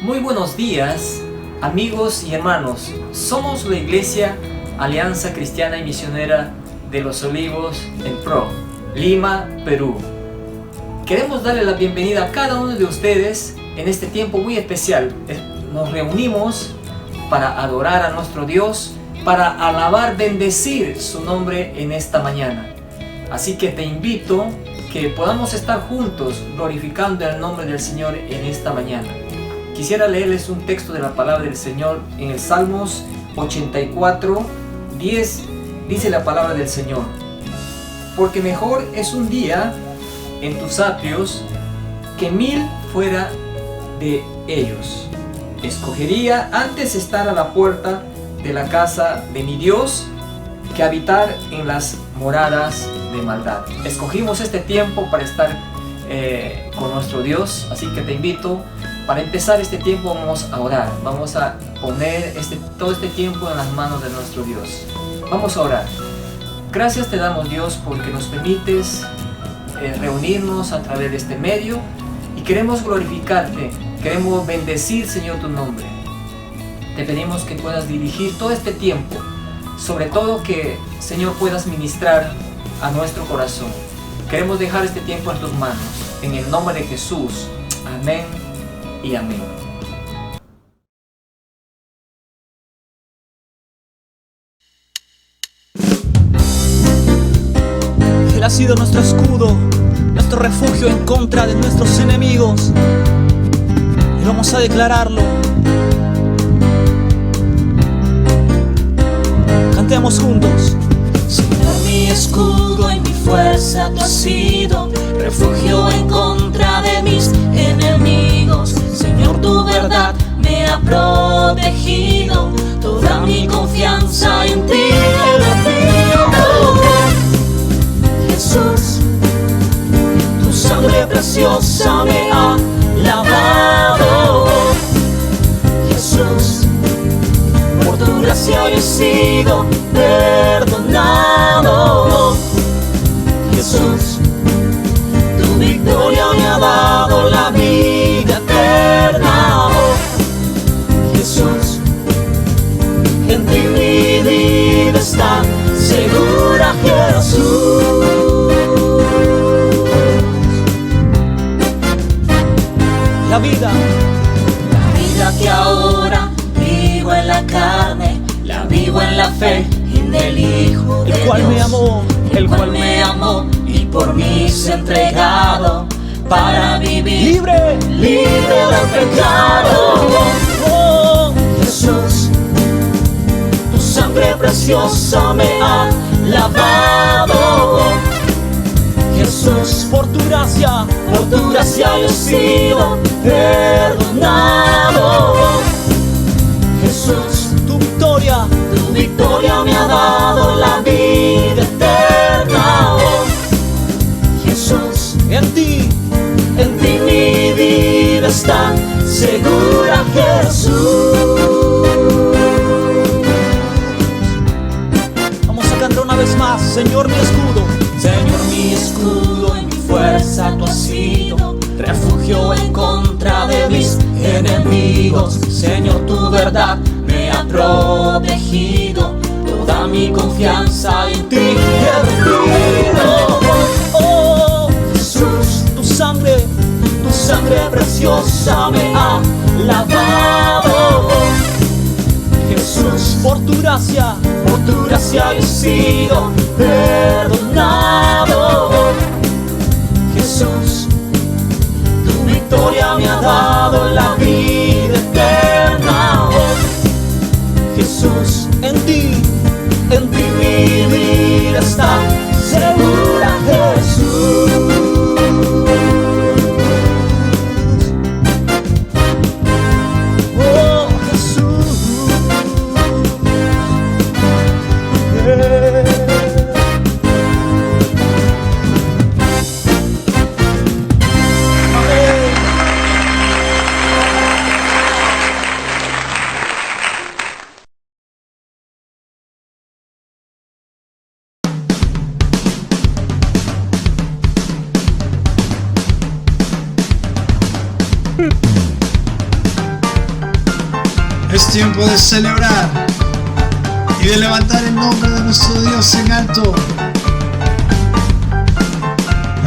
Muy buenos días, amigos y hermanos. Somos la Iglesia Alianza Cristiana y Misionera de los Olivos en Pro, Lima, Perú. Queremos darle la bienvenida a cada uno de ustedes en este tiempo muy especial. Nos reunimos para adorar a nuestro Dios, para alabar, bendecir su nombre en esta mañana. Así que te invito que podamos estar juntos glorificando el nombre del Señor en esta mañana. Quisiera leerles un texto de la palabra del Señor en el Salmos 84, 10. Dice la palabra del Señor: porque mejor es un día en tus atrios que 1000 fuera de ellos. Escogería antes estar a la puerta de la casa de mi Dios que habitar en las moradas de maldad. Escogimos este tiempo para estar con nuestro Dios, así que te invito. Para empezar este tiempo vamos a orar, vamos a poner todo este tiempo en las manos de nuestro Dios. Vamos a orar. Gracias te damos, Dios, porque nos permites reunirnos a través de este medio y queremos glorificarte, queremos bendecir, Señor, tu nombre. Te pedimos que puedas dirigir todo este tiempo, sobre todo que, Señor, puedas ministrar a nuestro corazón. Queremos dejar este tiempo en tus manos, en el nombre de Jesús. Amén y amén. Él ha sido nuestro escudo, nuestro refugio en contra de nuestros enemigos. Y vamos a declararlo. Cantemos juntos. Señor, mi escudo y mi fuerza tú has sido, refugio en contra de mis enemigos. Señor, tu verdad me ha protegido, toda mi confianza en ti he metido. Jesús, tu sangre preciosa me ha lavado. Jesús, por tu gracia yo he sido perdonado. Jesús, tu victoria me ha dado la vida eterna. Jesús, en ti mi vida está segura. Jesús, La vida que ahora vivo en la carne, la vivo en la fe en el Hijo de el cual Dios, me amó, el cual me amó y por mí se ha entregado para vivir libre del pecado. Oh, Jesús, tu sangre preciosa me ha lavado. Jesús, por tu gracia yo he sido perdonado. Jesús, tu victoria me ha dado la vida eterna. Jesús, en ti mi vida está segura. Jesús. Vamos a cantar una vez más. Señor, mi escudo. Señor, mi escudo y mi fuerza tú has sido, refugio en contra de mis enemigos. Señor, tu verdad me ha protegido, toda mi confianza en ti he rendido. Oh, Jesús, Tu sangre preciosa me ha lavado. Jesús, por tu gracia yo he sido perdonado. Jesús, tu victoria me ha dado la vida eterna. Jesús, en ti mi vida está segura. Jesús. Oh, Jesús. Es tiempo de celebrar y de levantar el nombre de nuestro Dios en alto.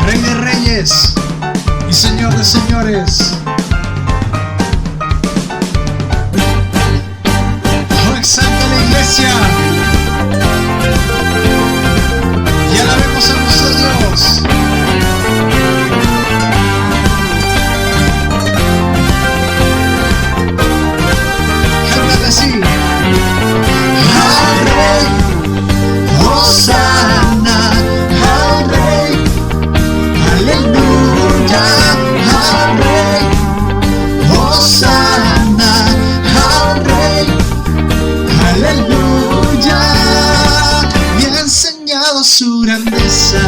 Rey de reyes y Señor de señores. Oh, exalta la iglesia y alabemos a nuestro Dios. Cántate así. Al Rey, Hosanna, al Rey, aleluya, al Rey, Hosanna, al Rey, aleluya. Me ha enseñado su grandeza,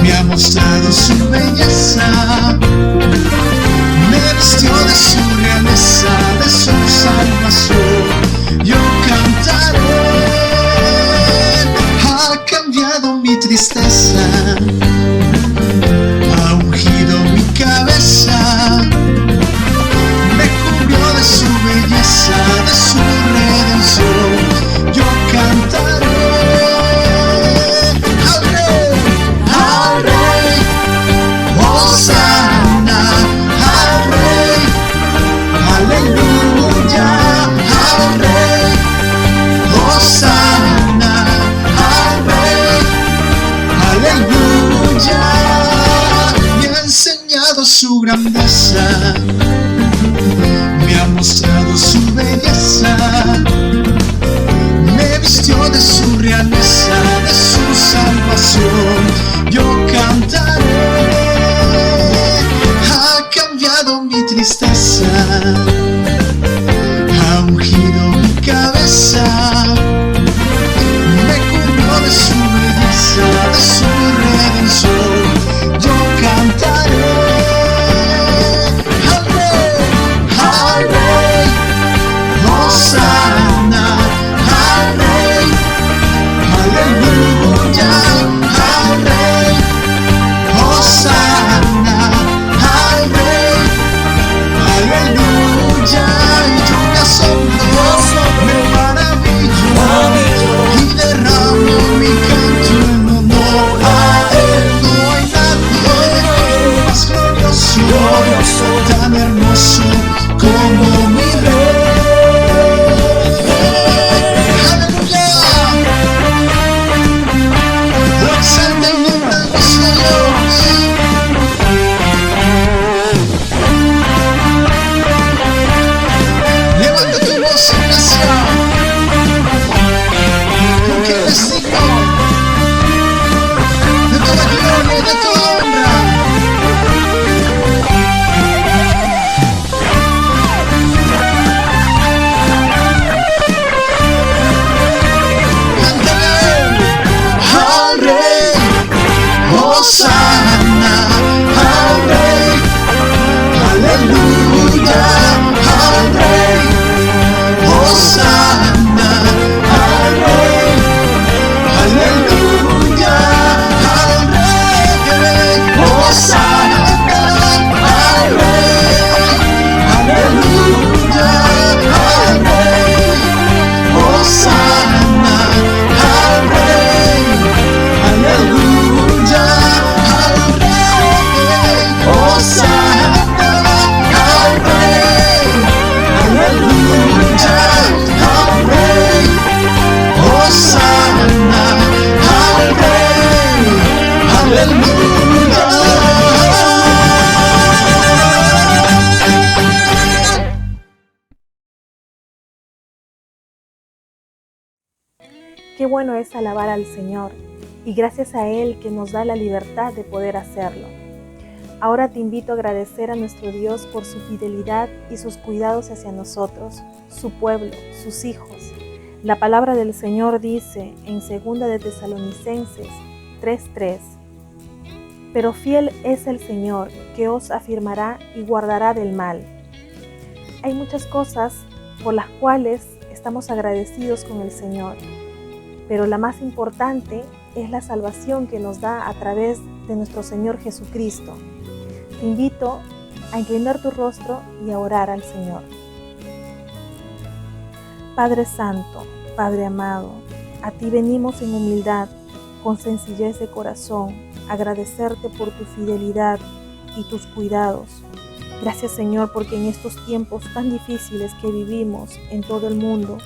me ha mostrado su belleza, me vistió de su realeza, de su salvación. Yo cantaré, ha cambiado mi tristeza, ha ungido mi cabeza, me cubrió de su belleza, de su redención. Yo cantaré al Rey, Hosanna, al Rey, aleluya, al Rey, Hosanna, al Rey, aleluya. Me ha enseñado su grandeza, me ha mostrado su belleza, me vistió de su realeza, de su salvación. Yo cantaré, ha cambiado mi tristeza, ha ungido mi cabeza, me cubrió de su belleza, de su redención. Yo cantaré al Rey, Hosanna, al Rey, aleluya, al Rey, Hosanna, al Rey, aleluya. Y yo me asombro, me maravillo y derramo mi canto en honor a Él. No hay nadie más glorioso, tan hermoso como mi Rey. Aleluya. Exalta el nombre de nuestro Dios. Levanta tu voz, iglesia, porque Él es digno de toda gloria y de toda honra. Cántale a Él. Al Rey, Hosanna, al Rey, aleluya, al Rey, Hosanna, al Rey, aleluya, al Rey, Hosanna, al Rey, aleluya, al Rey, Hosanna, al Rey, aleluya, al Rey, Hosanna, al Rey, aleluya, al Rey, Hosanna, al Rey, aleluya. Qué bueno es alabar al Señor, y gracias a Él que nos da la libertad de poder hacerlo. Ahora te invito a agradecer a nuestro Dios por su fidelidad y sus cuidados hacia nosotros, su pueblo, sus hijos. La palabra del Señor dice en 2 de Tesalonicenses 3:3: Pero fiel es el Señor, que os afirmará y guardará del mal. Hay muchas cosas por las cuales estamos agradecidos con el Señor, pero la más importante es la salvación que nos da a través de nuestro Señor Jesucristo. Te invito a inclinar tu rostro y a orar al Señor. Padre Santo, Padre amado, a ti venimos en humildad, con sencillez de corazón, agradecerte por tu fidelidad y tus cuidados. Gracias, Señor, porque en estos tiempos tan difíciles que vivimos en todo el mundo,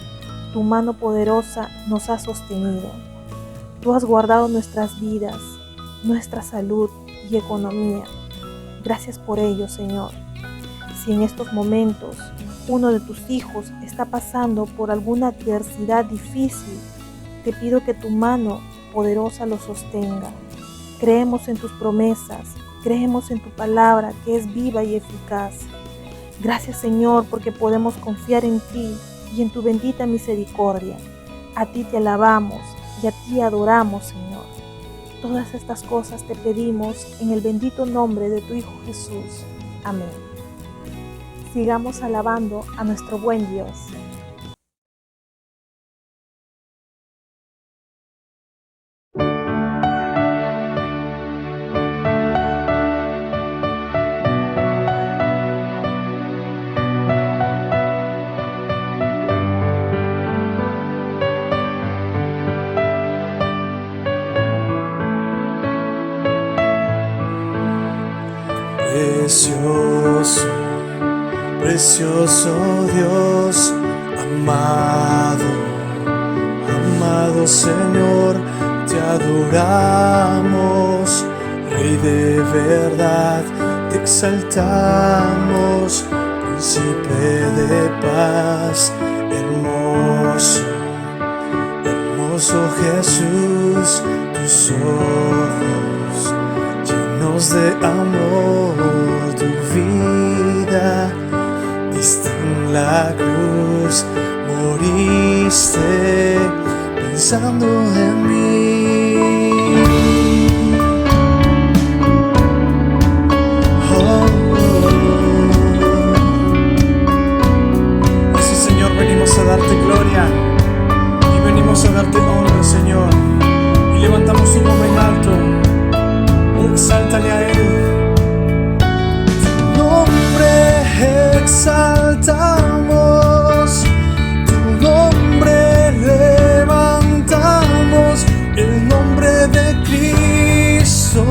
tu mano poderosa nos ha sostenido. Tú has guardado nuestras vidas, nuestra salud y economía. Gracias por ello, Señor. Si en estos momentos uno de tus hijos está pasando por alguna adversidad difícil, te pido que tu mano poderosa lo sostenga. Creemos en tus promesas, creemos en tu palabra que es viva y eficaz. Gracias, Señor, porque podemos confiar en ti y en tu bendita misericordia. A ti te alabamos y a ti adoramos, Señor. Todas estas cosas te pedimos en el bendito nombre de tu Hijo Jesús. Amén. Sigamos alabando a nuestro buen Dios. Precioso, precioso Dios, amado, amado Señor, te adoramos, Rey de verdad, te exaltamos, Príncipe de paz, hermoso, hermoso Jesús, tus ojos llenos de amor, tu vida diste en la cruz, moriste pensando en mí. Así, Señor, venimos a darte gloria y venimos a darte honra, Señor, y levantamos un nombre en alto. Exáltale a Él. Tu nombre exaltamos, tu nombre levantamos, el nombre de Cristo,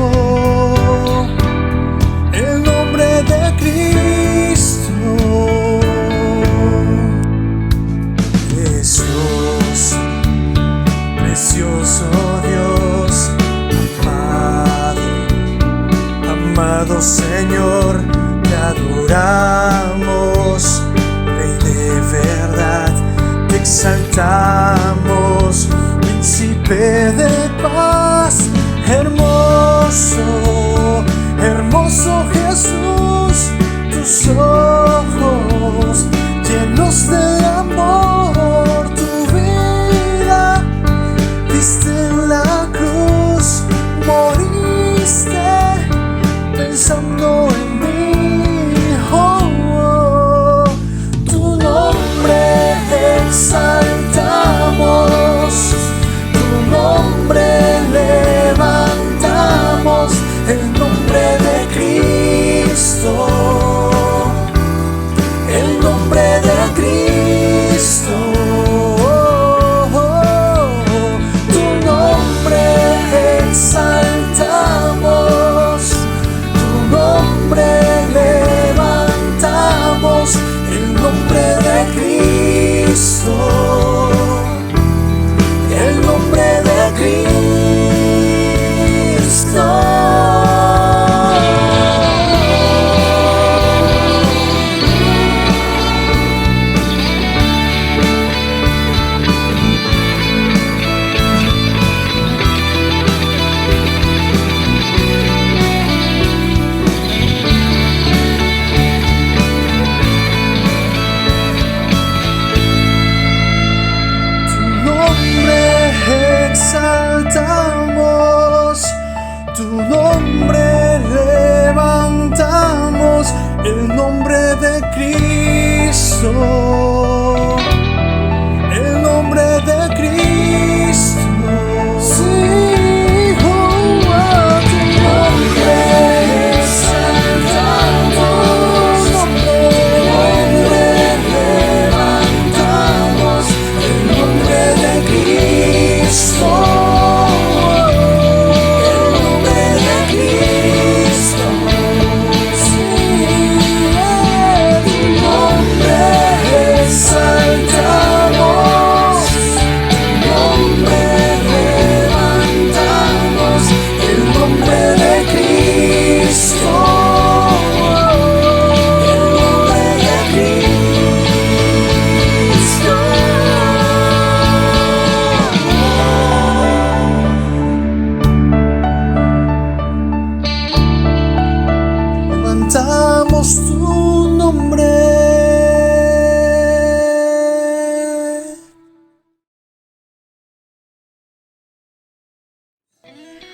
el nombre de Cristo. Precioso, precioso Dios, amado Señor, te adoramos, Rey de verdad, te exaltamos, Príncipe de paz, hermoso, hermoso Jesús, tus ojos llenos de amor, tu vida diste en la cruz, moriste pensando en mí. Tu nombre exaltamos, tu nombre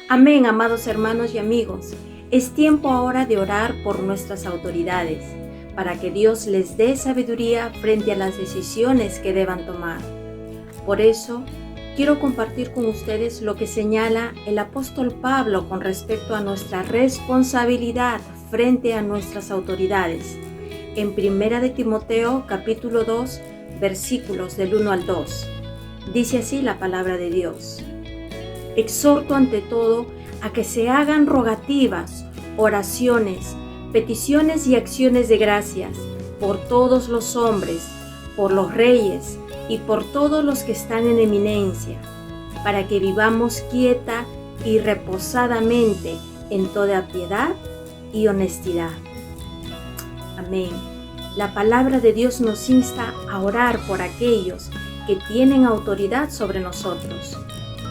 Amén, amados hermanos y amigos. Es tiempo ahora de orar por nuestras autoridades, para que Dios les dé sabiduría frente a las decisiones que deban tomar. Por eso, quiero compartir con ustedes lo que señala el apóstol Pablo con respecto a nuestra responsabilidad frente a nuestras autoridades. En 1 de Timoteo, capítulo 2, versículos del 1 al 2. Dice así la palabra de Dios. Exhorto ante todo a que se hagan rogativas, oraciones, peticiones y acciones de gracias por todos los hombres, por los reyes y por todos los que están en eminencia, para que vivamos quieta y reposadamente en toda piedad y honestidad. Amén. La palabra de Dios nos insta a orar por aquellos que tienen autoridad sobre nosotros.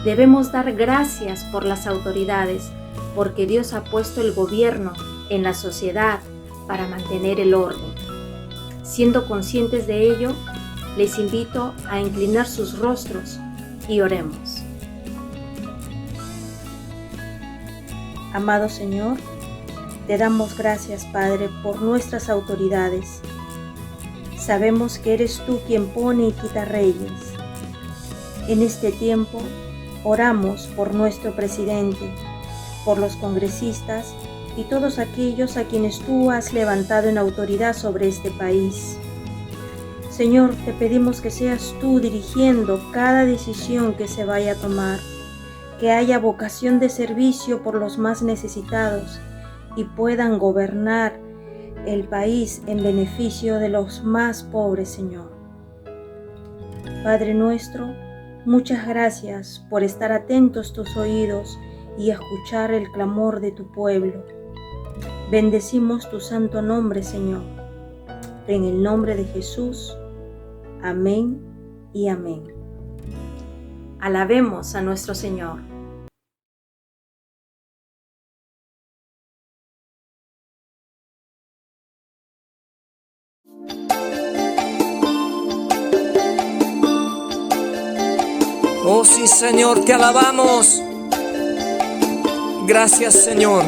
Debemos dar gracias por las autoridades, porque Dios ha puesto el gobierno en la sociedad para mantener el orden. Siendo conscientes de ello, les invito a inclinar sus rostros y oremos. Amado Señor, te damos gracias, Padre, por nuestras autoridades. Sabemos que eres tú quien pone y quita reyes. En este tiempo, oramos por nuestro presidente, por los congresistas y todos aquellos a quienes tú has levantado en autoridad sobre este país. Señor, te pedimos que seas tú dirigiendo cada decisión que se vaya a tomar, que haya vocación de servicio por los más necesitados y puedan gobernar el país en beneficio de los más pobres, Señor. Padre nuestro, muchas gracias por estar atentos tus oídos y escuchar el clamor de tu pueblo. Bendecimos tu santo nombre, Señor. En el nombre de Jesús. Amén y amén. Alabemos a nuestro Señor. Oh sí, Señor, te alabamos. Gracias, Señor.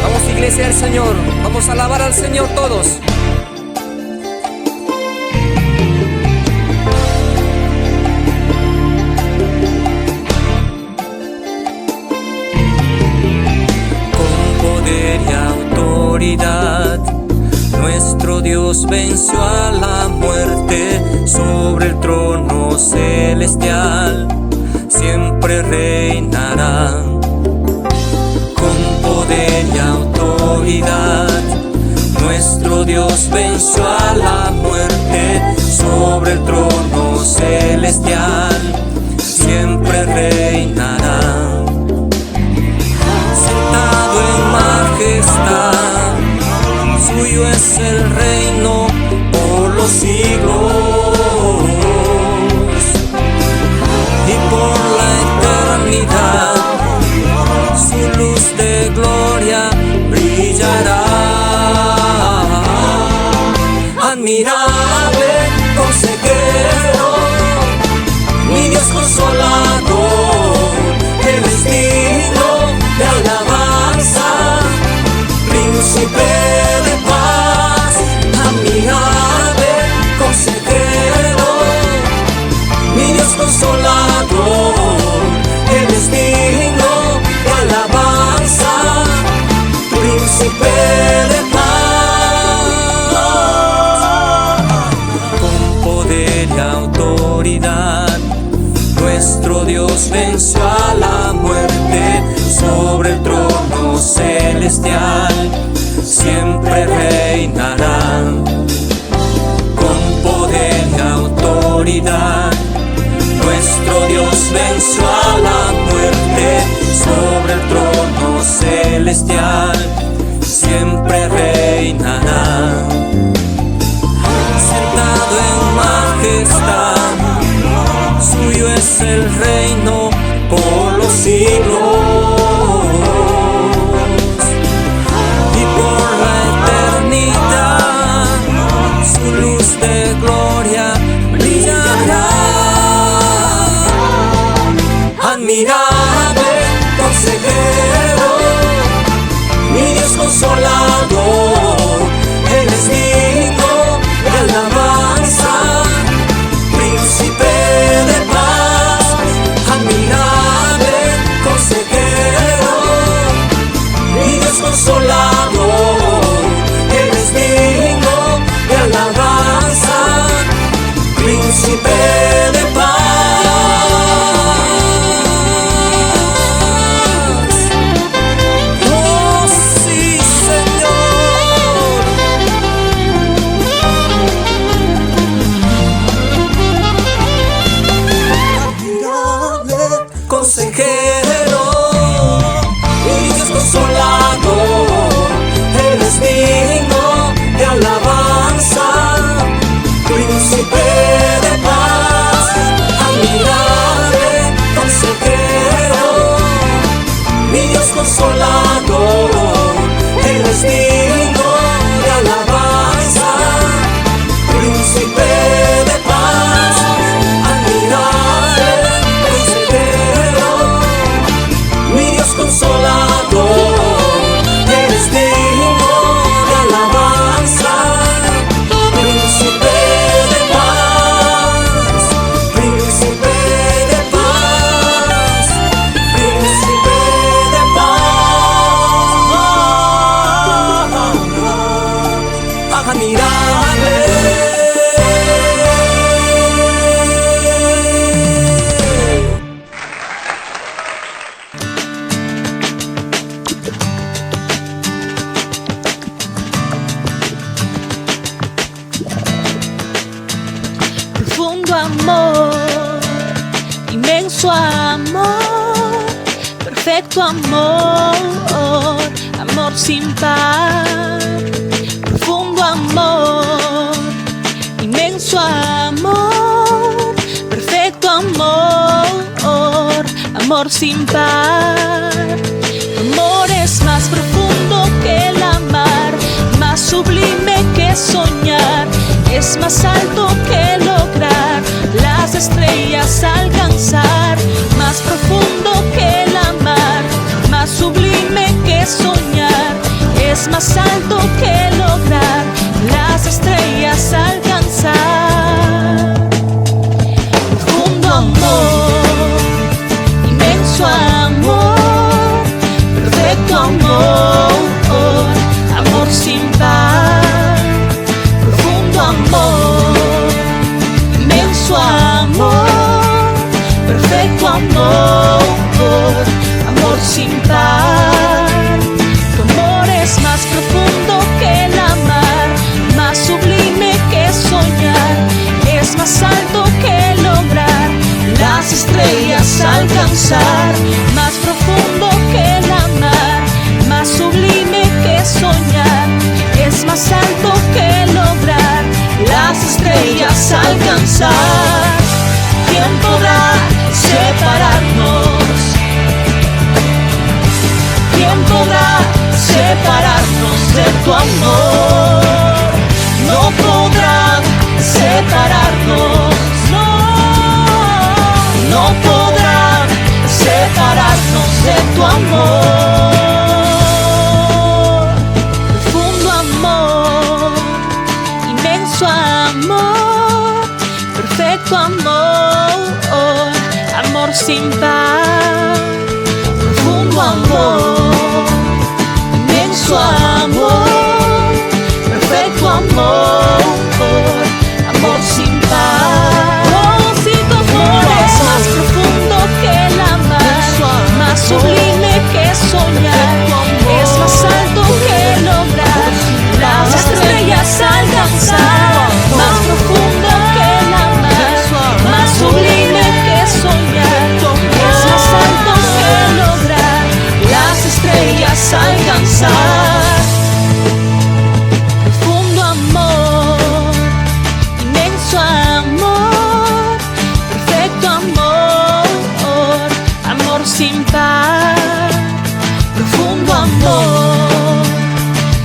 Vamos, iglesia del Señor, vamos a alabar al Señor todos. Con poder y autoridad nuestro Dios venció a la muerte sobre el trono celestial, siempre reinará. Con poder y autoridad nuestro Dios venció a la muerte sobre el trono celestial, siempre reinará. Sentado en majestad, suyo es el reino por los siglos, y por la eternidad su luz de gloria brillará. Admirable consejero, mi Dios consolador, el destino de alabanza, príncipe de paz. Admirable consejero, mi Dios consolador, el destino de alabanza, príncipe de paz. Con poder y autoridad nuestro Dios venció a la muerte sobre el trono celestial, siempre reinará. Con poder y autoridad nuestro Dios venció a la muerte sobre el trono celestial, siempre reinará. Sentado en majestad, suyo es el reino por los siglos, y por la eternidad su luz de gloria brillará. consolador, Él es digno de alabanza, príncipe de paz, admirable consejero, mi Dios consolador, Él es digno de alabanza, príncipe de paz. Oh sí, Señor. Admirable consejero, mi Dios consolador, Él es digno de alabanza, príncipe de paz, admirable consejero, mi Dios consolador, Él es digno de alabanza, príncipe de paz, admirable consejero, mi Dios consolador, Él es digno de alabanza, príncipe de paz, príncipe de paz, príncipe de paz, admirable. Profundo amor, inmenso amor, perfecto amor, amor sin par. Profundo amor, inmenso amor, perfecto amor, amor sin par. Tu amor es más profundo que la mar, más sublime que soñar, es más alto que lograr las estrellas alcanzar, más profundo que la mar, más sublime que soñar, es más alto que lograr las estrellas alcanzar. Profundo amor, inmenso amor, perfecto amor, amor sin par. Profundo amor, inmenso amor, perfecto amor, amor sin par. Tu amor es más profundo que la mar, más sublime que soñar, es más alto que lograr las estrellas alcanzar, más profundo que la mar, más sublime que soñar, es más alto que lograr las estrellas alcanzar. ¿Quién podrá separarnos? ¿Quién podrá separarnos de tu amor? No podrán separarnos, no, no podrán separarnos de tu amor. Profundo amor, inmenso amor, perfecto amor, amor sin par. Profundo amor, inmenso amor, perfecto amor, amor sin par. Oh, si tu amor es más profundo que la mar, más sublime que soñar, es más alto que lograr las estrellas alcanzar, más profundo que la mar, más sublime que soñar, es más alto que lograr las estrellas alcanzar. Profundo amor, inmenso amor, perfecto amor, amor sin par. Profundo amor,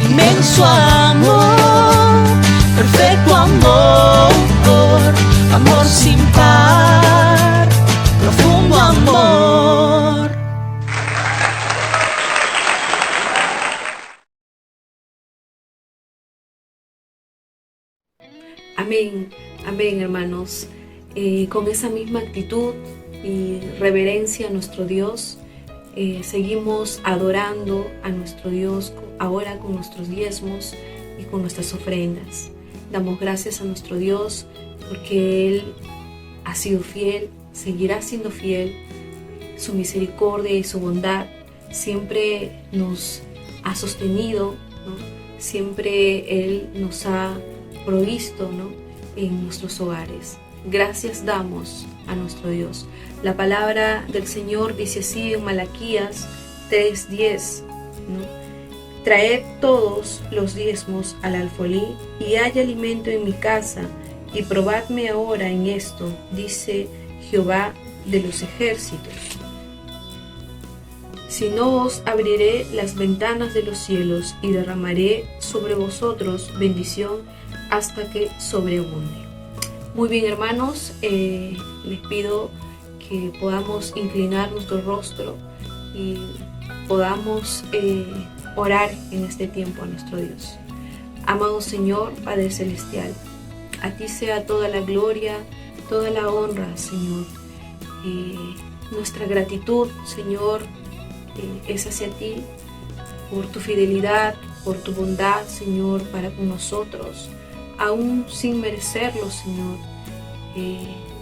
inmenso amor, perfecto amor, amor sin par. Profundo amor. Amén, amén, hermanos. Con esa misma actitud y reverencia a nuestro Dios, seguimos adorando a nuestro Dios ahora con nuestros diezmos y con nuestras ofrendas. Damos gracias a nuestro Dios porque Él ha sido fiel, seguirá siendo fiel. Su misericordia y su bondad siempre nos ha sostenido, ¿no? Siempre Él nos ha provisto, ¿no?, en nuestros hogares. Gracias damos a nuestro Dios. La palabra del Señor dice así en Malaquías 3:10, ¿no? Traed todos los diezmos al alfolí y hay alimento en mi casa, y probadme ahora en esto, dice Jehová de los ejércitos. Si no, os abriré las ventanas de los cielos y derramaré sobre vosotros bendición hasta que sobreabunde. Muy bien, hermanos, les pido que podamos inclinar nuestro rostro y podamos orar en este tiempo a nuestro Dios. Amado Señor, Padre Celestial, a ti sea toda la gloria, toda la honra, Señor. Nuestra gratitud, Señor, es hacia ti por tu fidelidad, por tu bondad, Señor, para con nosotros, aún sin merecerlo, Señor.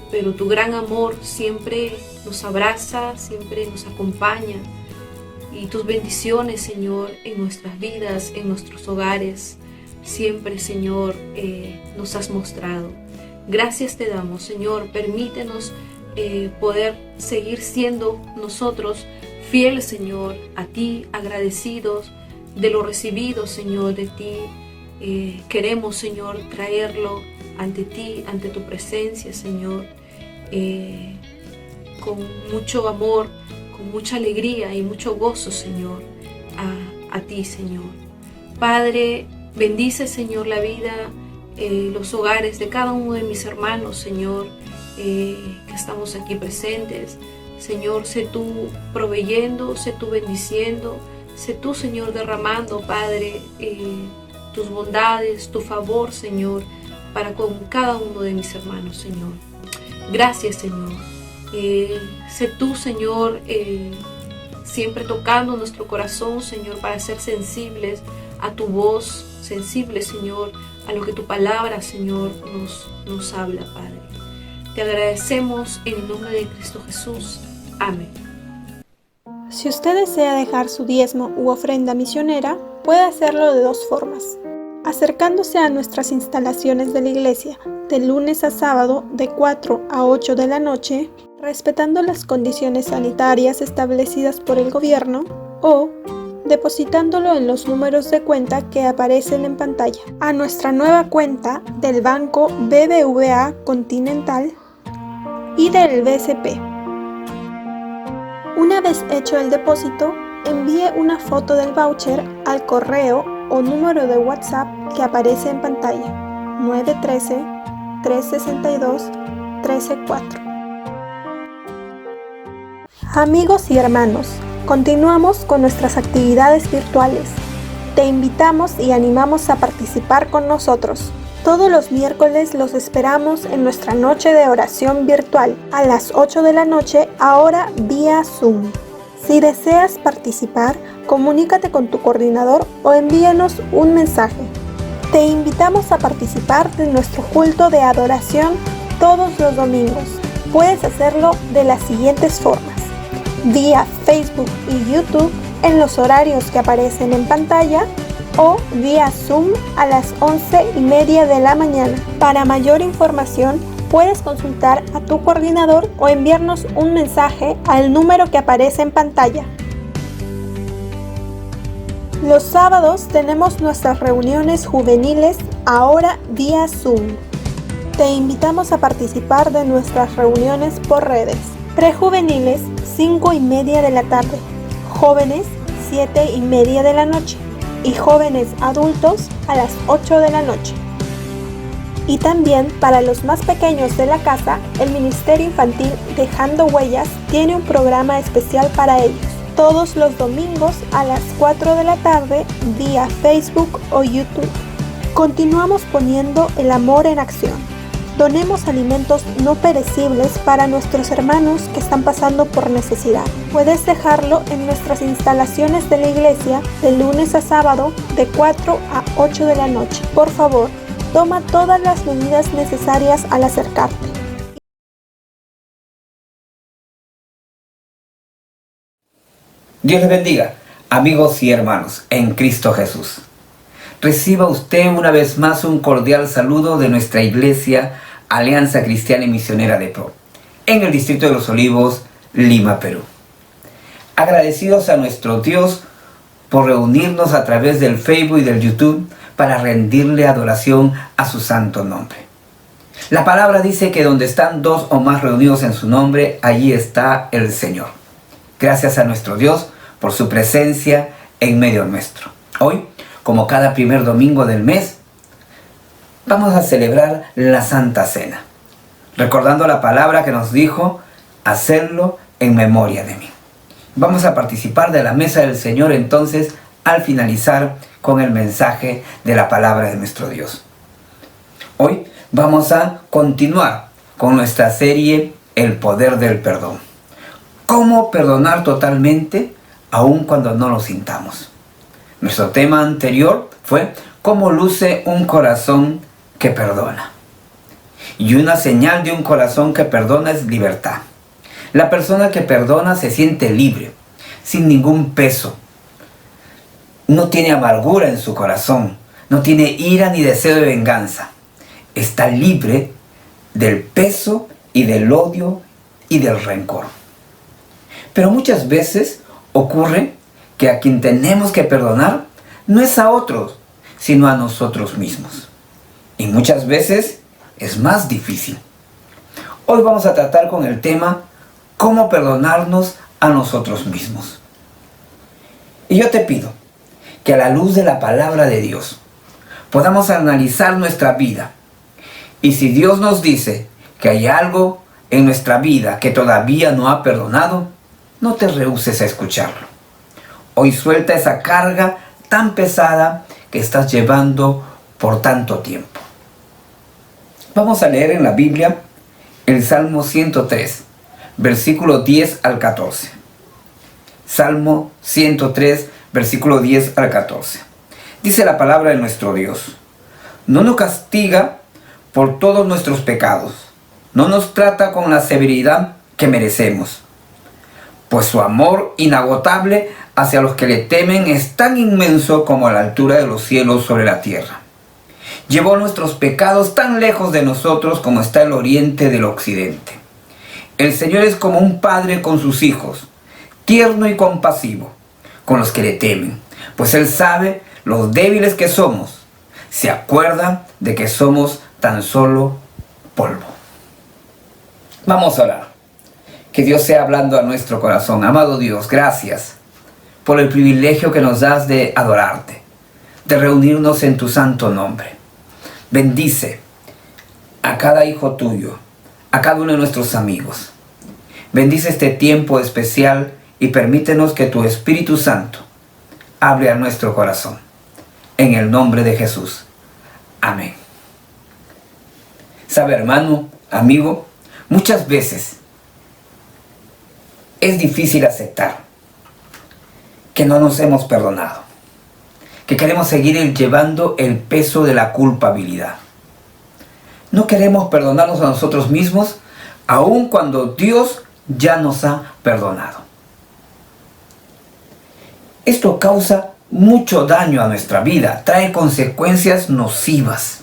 Pero tu gran amor siempre nos abraza, siempre nos acompaña, y tus bendiciones, Señor, en nuestras vidas, en nuestros hogares, siempre, Señor, nos has mostrado. Gracias te damos, Señor. Permítenos poder seguir siendo nosotros fieles, Señor, a ti, agradecidos de lo recibido, Señor, de ti. Queremos, Señor, traerlo ante ti, ante tu presencia, Señor, con mucho amor, con mucha alegría y mucho gozo, Señor, a ti, Señor. Padre, bendice, Señor, la vida, los hogares de cada uno de mis hermanos, Señor, que estamos aquí presentes. Señor, sé tú proveyendo, sé tú bendiciendo, sé tú, Señor, derramando, Padre, tus bondades, tu favor, Señor, para con cada uno de mis hermanos, Señor. Gracias, Señor. Sé tú, Señor, siempre tocando nuestro corazón, Señor, para ser sensibles a tu voz, sensibles, Señor, a lo que tu palabra, Señor, nos habla, Padre. Te agradecemos en el nombre de Cristo Jesús. Amén. Si usted desea dejar su diezmo u ofrenda misionera, puede hacerlo de dos formas. Acercándose a nuestras instalaciones de la iglesia de lunes a sábado de 4 a 8 de la noche, respetando las condiciones sanitarias establecidas por el gobierno, o depositándolo en los números de cuenta que aparecen en pantalla, a nuestra nueva cuenta del Banco BBVA Continental y del BCP. Una vez hecho el depósito, envíe una foto del voucher al correo o número de WhatsApp que aparece en pantalla, 913-362-134. Amigos y hermanos, continuamos con nuestras actividades virtuales. Te invitamos y animamos a participar con nosotros. Todos los miércoles los esperamos en nuestra noche de oración virtual a las 8 de la noche, ahora vía Zoom. Si deseas participar, comunícate con tu coordinador o envíanos un mensaje. Te invitamos a participar de nuestro culto de adoración todos los domingos. Puedes hacerlo de las siguientes formas: vía Facebook y YouTube en los horarios que aparecen en pantalla, o vía Zoom a las 11:30 de la mañana. Para mayor información, puedes consultar a tu coordinador o enviarnos un mensaje al número que aparece en pantalla. Los sábados tenemos nuestras reuniones juveniles, ahora vía Zoom. Te invitamos a participar de nuestras reuniones por redes. Prejuveniles, 5:30 de la tarde. Jóvenes, 7:30 de la noche. Y jóvenes adultos a las 8 de la noche. Y también para los más pequeños de la casa, el Ministerio Infantil Dejando Huellas tiene un programa especial para ellos, todos los domingos a las 4 de la tarde vía Facebook o YouTube. Continuamos poniendo el amor en acción. Donemos alimentos no perecibles para nuestros hermanos que están pasando por necesidad. Puedes dejarlo en nuestras instalaciones de la iglesia de lunes a sábado de 4 a 8 de la noche. Por favor, toma todas las medidas necesarias al acercarte. Dios les bendiga, amigos y hermanos, en Cristo Jesús. Reciba usted una vez más un cordial saludo de nuestra iglesia Alianza Cristiana y Misionera de Pro, en el Distrito de los Olivos, Lima, Perú. Agradecidos a nuestro Dios por reunirnos a través del Facebook y del YouTube para rendirle adoración a su santo nombre. La palabra dice que donde están dos o más reunidos en su nombre, allí está el Señor. Gracias a nuestro Dios por su presencia en medio nuestro. Hoy, como cada primer domingo del mes, vamos a celebrar la Santa Cena, recordando la palabra que nos dijo, hacerlo en memoria de mí. Vamos a participar de la mesa del Señor entonces al finalizar con el mensaje de la palabra de nuestro Dios. Hoy vamos a continuar con nuestra serie El Poder del Perdón. ¿Cómo perdonar totalmente aun cuando no lo sintamos? Nuestro tema anterior fue cómo luce un corazón que perdona. Y una señal de un corazón que perdona es libertad. La persona que perdona se siente libre, sin ningún peso. No tiene amargura en su corazón, no tiene ira ni deseo de venganza. Está libre del peso y del odio y del rencor. Pero muchas veces ocurre que a quien tenemos que perdonar no es a otros, sino a nosotros mismos. Y muchas veces es más difícil. Hoy vamos a tratar con el tema cómo perdonarnos a nosotros mismos. Y yo te pido que a la luz de la palabra de Dios podamos analizar nuestra vida. Y si Dios nos dice que hay algo en nuestra vida que todavía no ha perdonado, no te rehúses a escucharlo. Hoy suelta esa carga tan pesada que estás llevando por tanto tiempo. Vamos a leer en la Biblia el Salmo 103, versículo 10 al 14. Salmo 103, versículo 10 al 14. Dice la palabra de nuestro Dios: no nos castiga por todos nuestros pecados, no nos trata con la severidad que merecemos, pues su amor inagotable hacia los que le temen es tan inmenso como la altura de los cielos sobre la tierra. Llevó nuestros pecados tan lejos de nosotros como está el oriente del occidente. El Señor es como un padre con sus hijos, tierno y compasivo con los que le temen, pues Él sabe los débiles que somos. Se acuerda de que somos tan solo polvo. Vamos a orar. Que Dios sea hablando a nuestro corazón. Amado Dios, gracias por el privilegio que nos das de adorarte, de reunirnos en tu santo nombre. Bendice a cada hijo tuyo, a cada uno de nuestros amigos. Bendice este tiempo especial y permítenos que tu Espíritu Santo hable a nuestro corazón. En el nombre de Jesús. Amén. Sabe, hermano, amigo, muchas veces es difícil aceptar que no nos hemos perdonado, que queremos seguir llevando el peso de la culpabilidad. No queremos perdonarnos a nosotros mismos, aun cuando Dios ya nos ha perdonado. Esto causa mucho daño a nuestra vida, trae consecuencias nocivas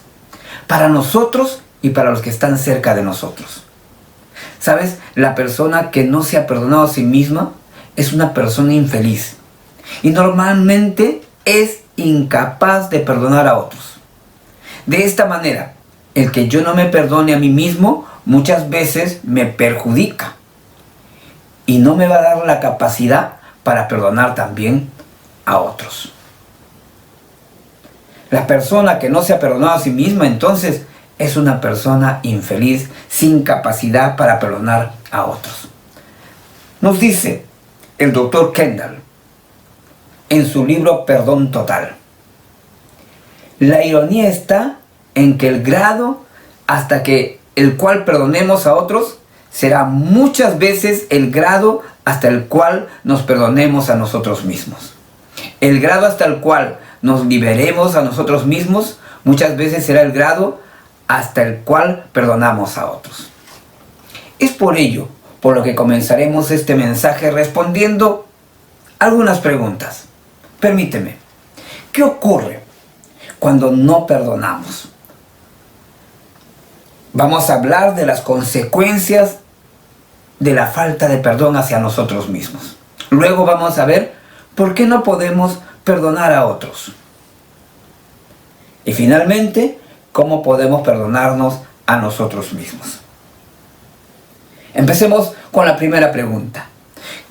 para nosotros y para los que están cerca de nosotros. ¿Sabes? La persona que no se ha perdonado a sí misma es una persona infeliz y normalmente es incapaz de perdonar a otros. De esta manera, el que yo no me perdone a mí mismo muchas veces me perjudica y no me va a dar la capacidad para perdonar también a otros. La persona que no se ha perdonado a sí misma entonces es una persona infeliz, sin capacidad para perdonar a otros. Nos dice el doctor Kendall en su libro Perdón Total: La ironía está en que el grado hasta que el cual perdonemos a otros será muchas veces el grado hasta el cual nos perdonemos a nosotros mismos. El grado hasta el cual nos liberemos a nosotros mismos muchas veces será el grado hasta el cual perdonamos a otros. Es por ello por lo que comenzaremos este mensaje respondiendo algunas preguntas. Permíteme, ¿qué ocurre cuando no perdonamos? Vamos a hablar de las consecuencias de la falta de perdón hacia nosotros mismos. Luego vamos a ver por qué no podemos perdonar a otros. Y finalmente, cómo podemos perdonarnos a nosotros mismos. Empecemos con la primera pregunta.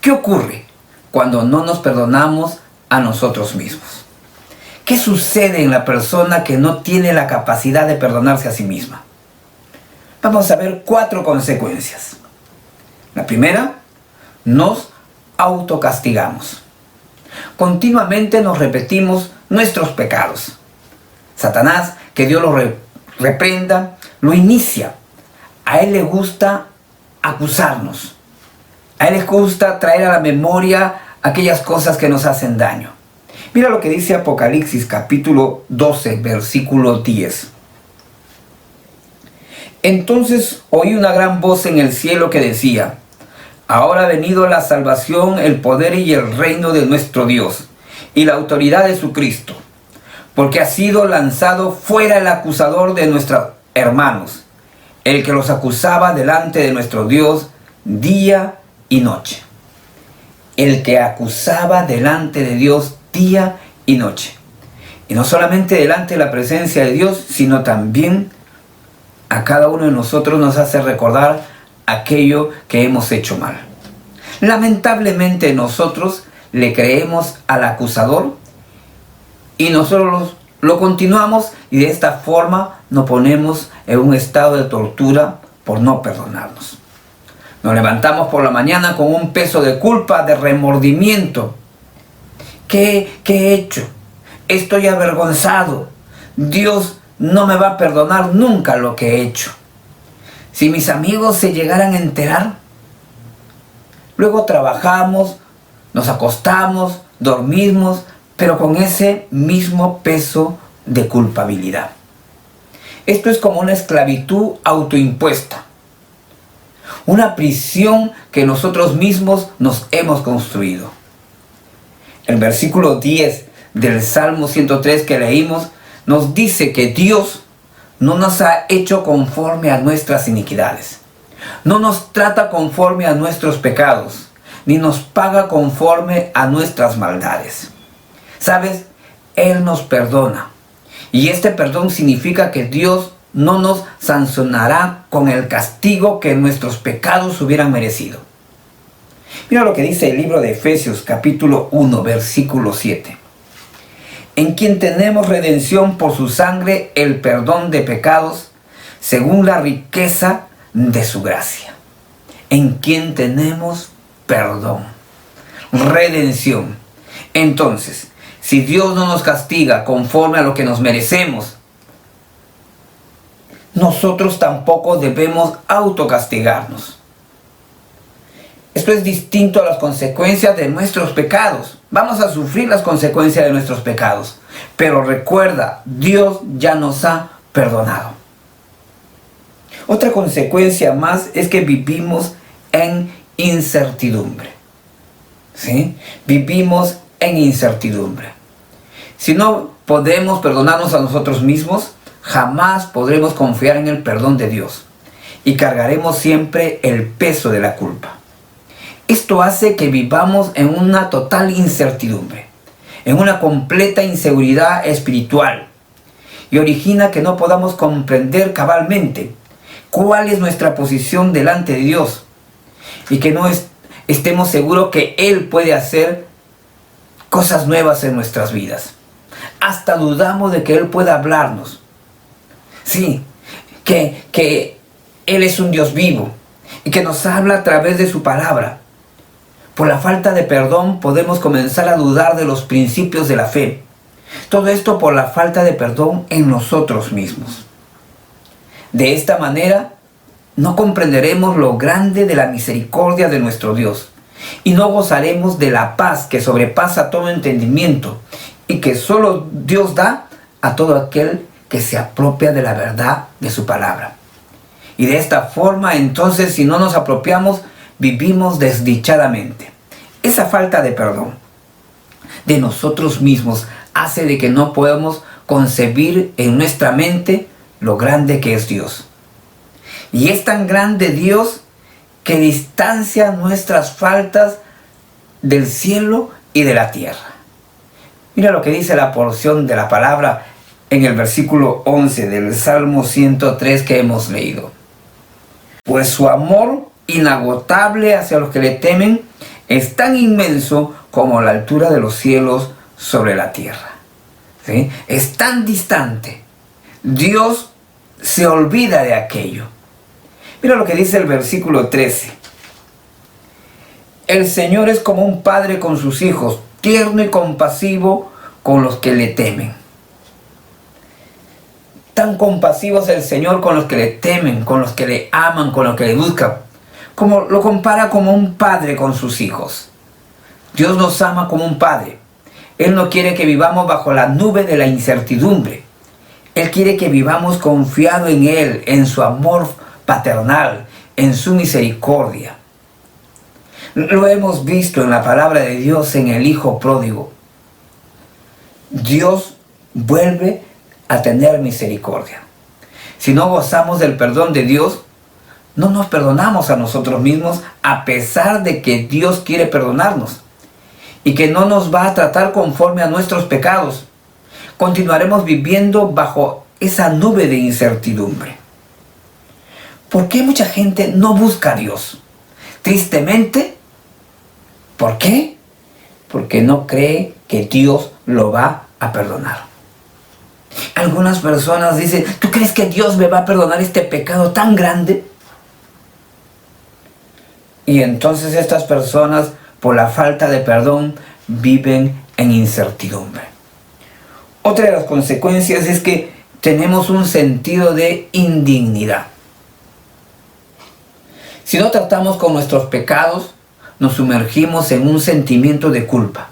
¿Qué ocurre cuando no nos perdonamos a nosotros mismos? ¿Qué sucede en la persona que no tiene la capacidad de perdonarse a sí misma? Vamos a ver 4 consecuencias. La primera, nos autocastigamos. Continuamente nos repetimos nuestros pecados. Satanás, que Dios lo reprenda, lo inicia. A él le gusta acusarnos. A él le gusta traer a la memoria aquellas cosas que nos hacen daño. Mira lo que dice Apocalipsis capítulo 12, versículo 10. Entonces oí una gran voz en el cielo que decía: ahora ha venido la salvación, el poder y el reino de nuestro Dios, y la autoridad de su Cristo, porque ha sido lanzado fuera el acusador de nuestros hermanos, el que los acusaba delante de nuestro Dios día y noche. El que acusaba delante de Dios día y noche. Y no solamente delante de la presencia de Dios, sino también a cada uno de nosotros nos hace recordar aquello que hemos hecho mal. Lamentablemente nosotros le creemos al acusador y nosotros lo continuamos, y de esta forma nos ponemos en un estado de tortura por no perdonarnos. Nos levantamos por la mañana con un peso de culpa, de remordimiento. ¿Qué he hecho? Estoy avergonzado. Dios no me va a perdonar nunca lo que he hecho. Si mis amigos se llegaran a enterar. Luego trabajamos, nos acostamos, dormimos, pero con ese mismo peso de culpabilidad. Esto es como una esclavitud autoimpuesta. Una prisión que nosotros mismos nos hemos construido. El versículo 10 del Salmo 103 que leímos nos dice que Dios no nos ha hecho conforme a nuestras iniquidades. No nos trata conforme a nuestros pecados, ni nos paga conforme a nuestras maldades. ¿Sabes? Él nos perdona. Y este perdón significa que Dios no nos sancionará con el castigo que nuestros pecados hubieran merecido. Mira lo que dice el libro de Efesios capítulo 1, versículo 7. En quien tenemos redención por su sangre, el perdón de pecados, según la riqueza de su gracia. En quien tenemos perdón, redención. Entonces, si Dios no nos castiga conforme a lo que nos merecemos, nosotros tampoco debemos autocastigarnos. Esto es distinto a las consecuencias de nuestros pecados. Vamos a sufrir las consecuencias de nuestros pecados. Pero recuerda, Dios ya nos ha perdonado. Otra consecuencia más es que vivimos en incertidumbre. ¿Sí? Vivimos en incertidumbre. Si no podemos perdonarnos a nosotros mismos, jamás podremos confiar en el perdón de Dios. Y cargaremos siempre el peso de la culpa. Esto hace que vivamos en una total incertidumbre, en una completa inseguridad espiritual, y origina que no podamos comprender cabalmente cuál es nuestra posición delante de Dios, y que no estemos seguros que Él puede hacer cosas nuevas en nuestras vidas. Hasta dudamos de que Él pueda hablarnos. Sí, que Él es un Dios vivo y que nos habla a través de su palabra. Por la falta de perdón podemos comenzar a dudar de los principios de la fe. Todo esto por la falta de perdón en nosotros mismos. De esta manera, no comprenderemos lo grande de la misericordia de nuestro Dios y no gozaremos de la paz que sobrepasa todo entendimiento y que solo Dios da a todo aquel que se apropia de la verdad de su palabra. Y de esta forma, entonces, si no nos apropiamos, vivimos desdichadamente. Esa falta de perdón de nosotros mismos hace de que no podamos concebir en nuestra mente lo grande que es Dios. Y es tan grande Dios que distancia nuestras faltas del cielo y de la tierra. Mira lo que dice la porción de la palabra en el versículo 11 del Salmo 103 que hemos leído. Pues su amor inagotable hacia los que le temen es tan inmenso como la altura de los cielos sobre la tierra. ¿Sí? Es tan distante. Dios se olvida de aquello. Mira lo que dice el versículo 13. El Señor es como un padre con sus hijos, tierno y compasivo con los que le temen. Tan compasivo es el Señor con los que le temen, con los que le aman, con los que le buscan. Como lo compara como un padre con sus hijos. Dios nos ama como un padre. Él no quiere que vivamos bajo la nube de la incertidumbre. Él quiere que vivamos confiado en Él, en su amor paternal, en su misericordia. Lo hemos visto en la palabra de Dios en el Hijo pródigo. Dios vuelve a tener misericordia. Si no gozamos del perdón de Dios, no nos perdonamos a nosotros mismos a pesar de que Dios quiere perdonarnos y que no nos va a tratar conforme a nuestros pecados. Continuaremos viviendo bajo esa nube de incertidumbre. ¿Por qué mucha gente no busca a Dios? Tristemente, ¿por qué? Porque no cree que Dios lo va a perdonar. Algunas personas dicen, ¿tú crees que Dios me va a perdonar este pecado tan grande? Y entonces estas personas, por la falta de perdón, viven en incertidumbre. Otra de las consecuencias es que tenemos un sentido de indignidad. Si no tratamos con nuestros pecados, nos sumergimos en un sentimiento de culpa.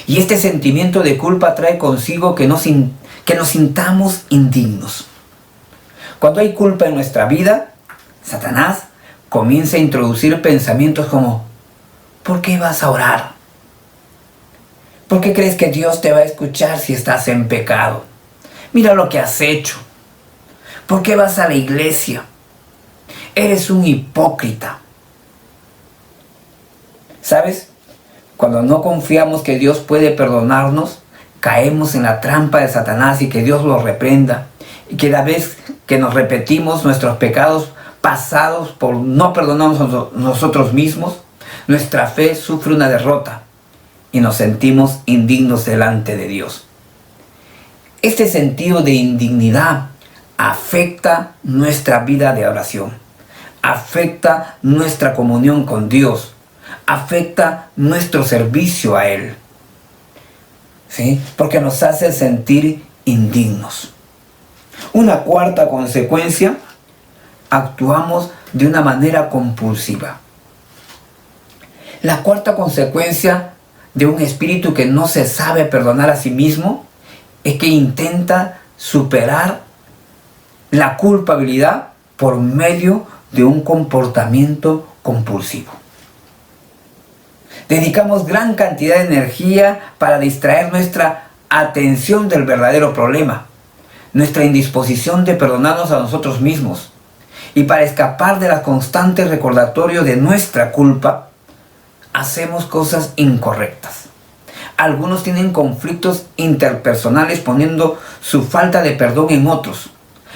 Y este sentimiento de culpa trae consigo que nos sintamos indignos. Cuando hay culpa en nuestra vida, Satanás comienza a introducir pensamientos como: ¿por qué vas a orar? ¿Por qué crees que Dios te va a escuchar si estás en pecado? Mira lo que has hecho. ¿Por qué vas a la iglesia? Eres un hipócrita. ¿Sabes? Cuando no confiamos que Dios puede perdonarnos, caemos en la trampa de Satanás y que Dios lo reprenda. Y cada vez que nos repetimos nuestros pecados pasados por no perdonarnos nosotros mismos, nuestra fe sufre una derrota y nos sentimos indignos delante de Dios. Este sentido de indignidad afecta nuestra vida de oración, afecta nuestra comunión con Dios, afecta nuestro servicio a Él. ¿Sí? Porque nos hace sentir indignos. Una cuarta consecuencia, actuamos de una manera compulsiva. La cuarta consecuencia de un espíritu que no se sabe perdonar a sí mismo es que intenta superar la culpabilidad por medio de un comportamiento compulsivo. Dedicamos gran cantidad de energía para distraer nuestra atención del verdadero problema, nuestra indisposición de perdonarnos a nosotros mismos. Y para escapar de la constante recordatorio de nuestra culpa, hacemos cosas incorrectas. Algunos tienen conflictos interpersonales poniendo su falta de perdón en otros.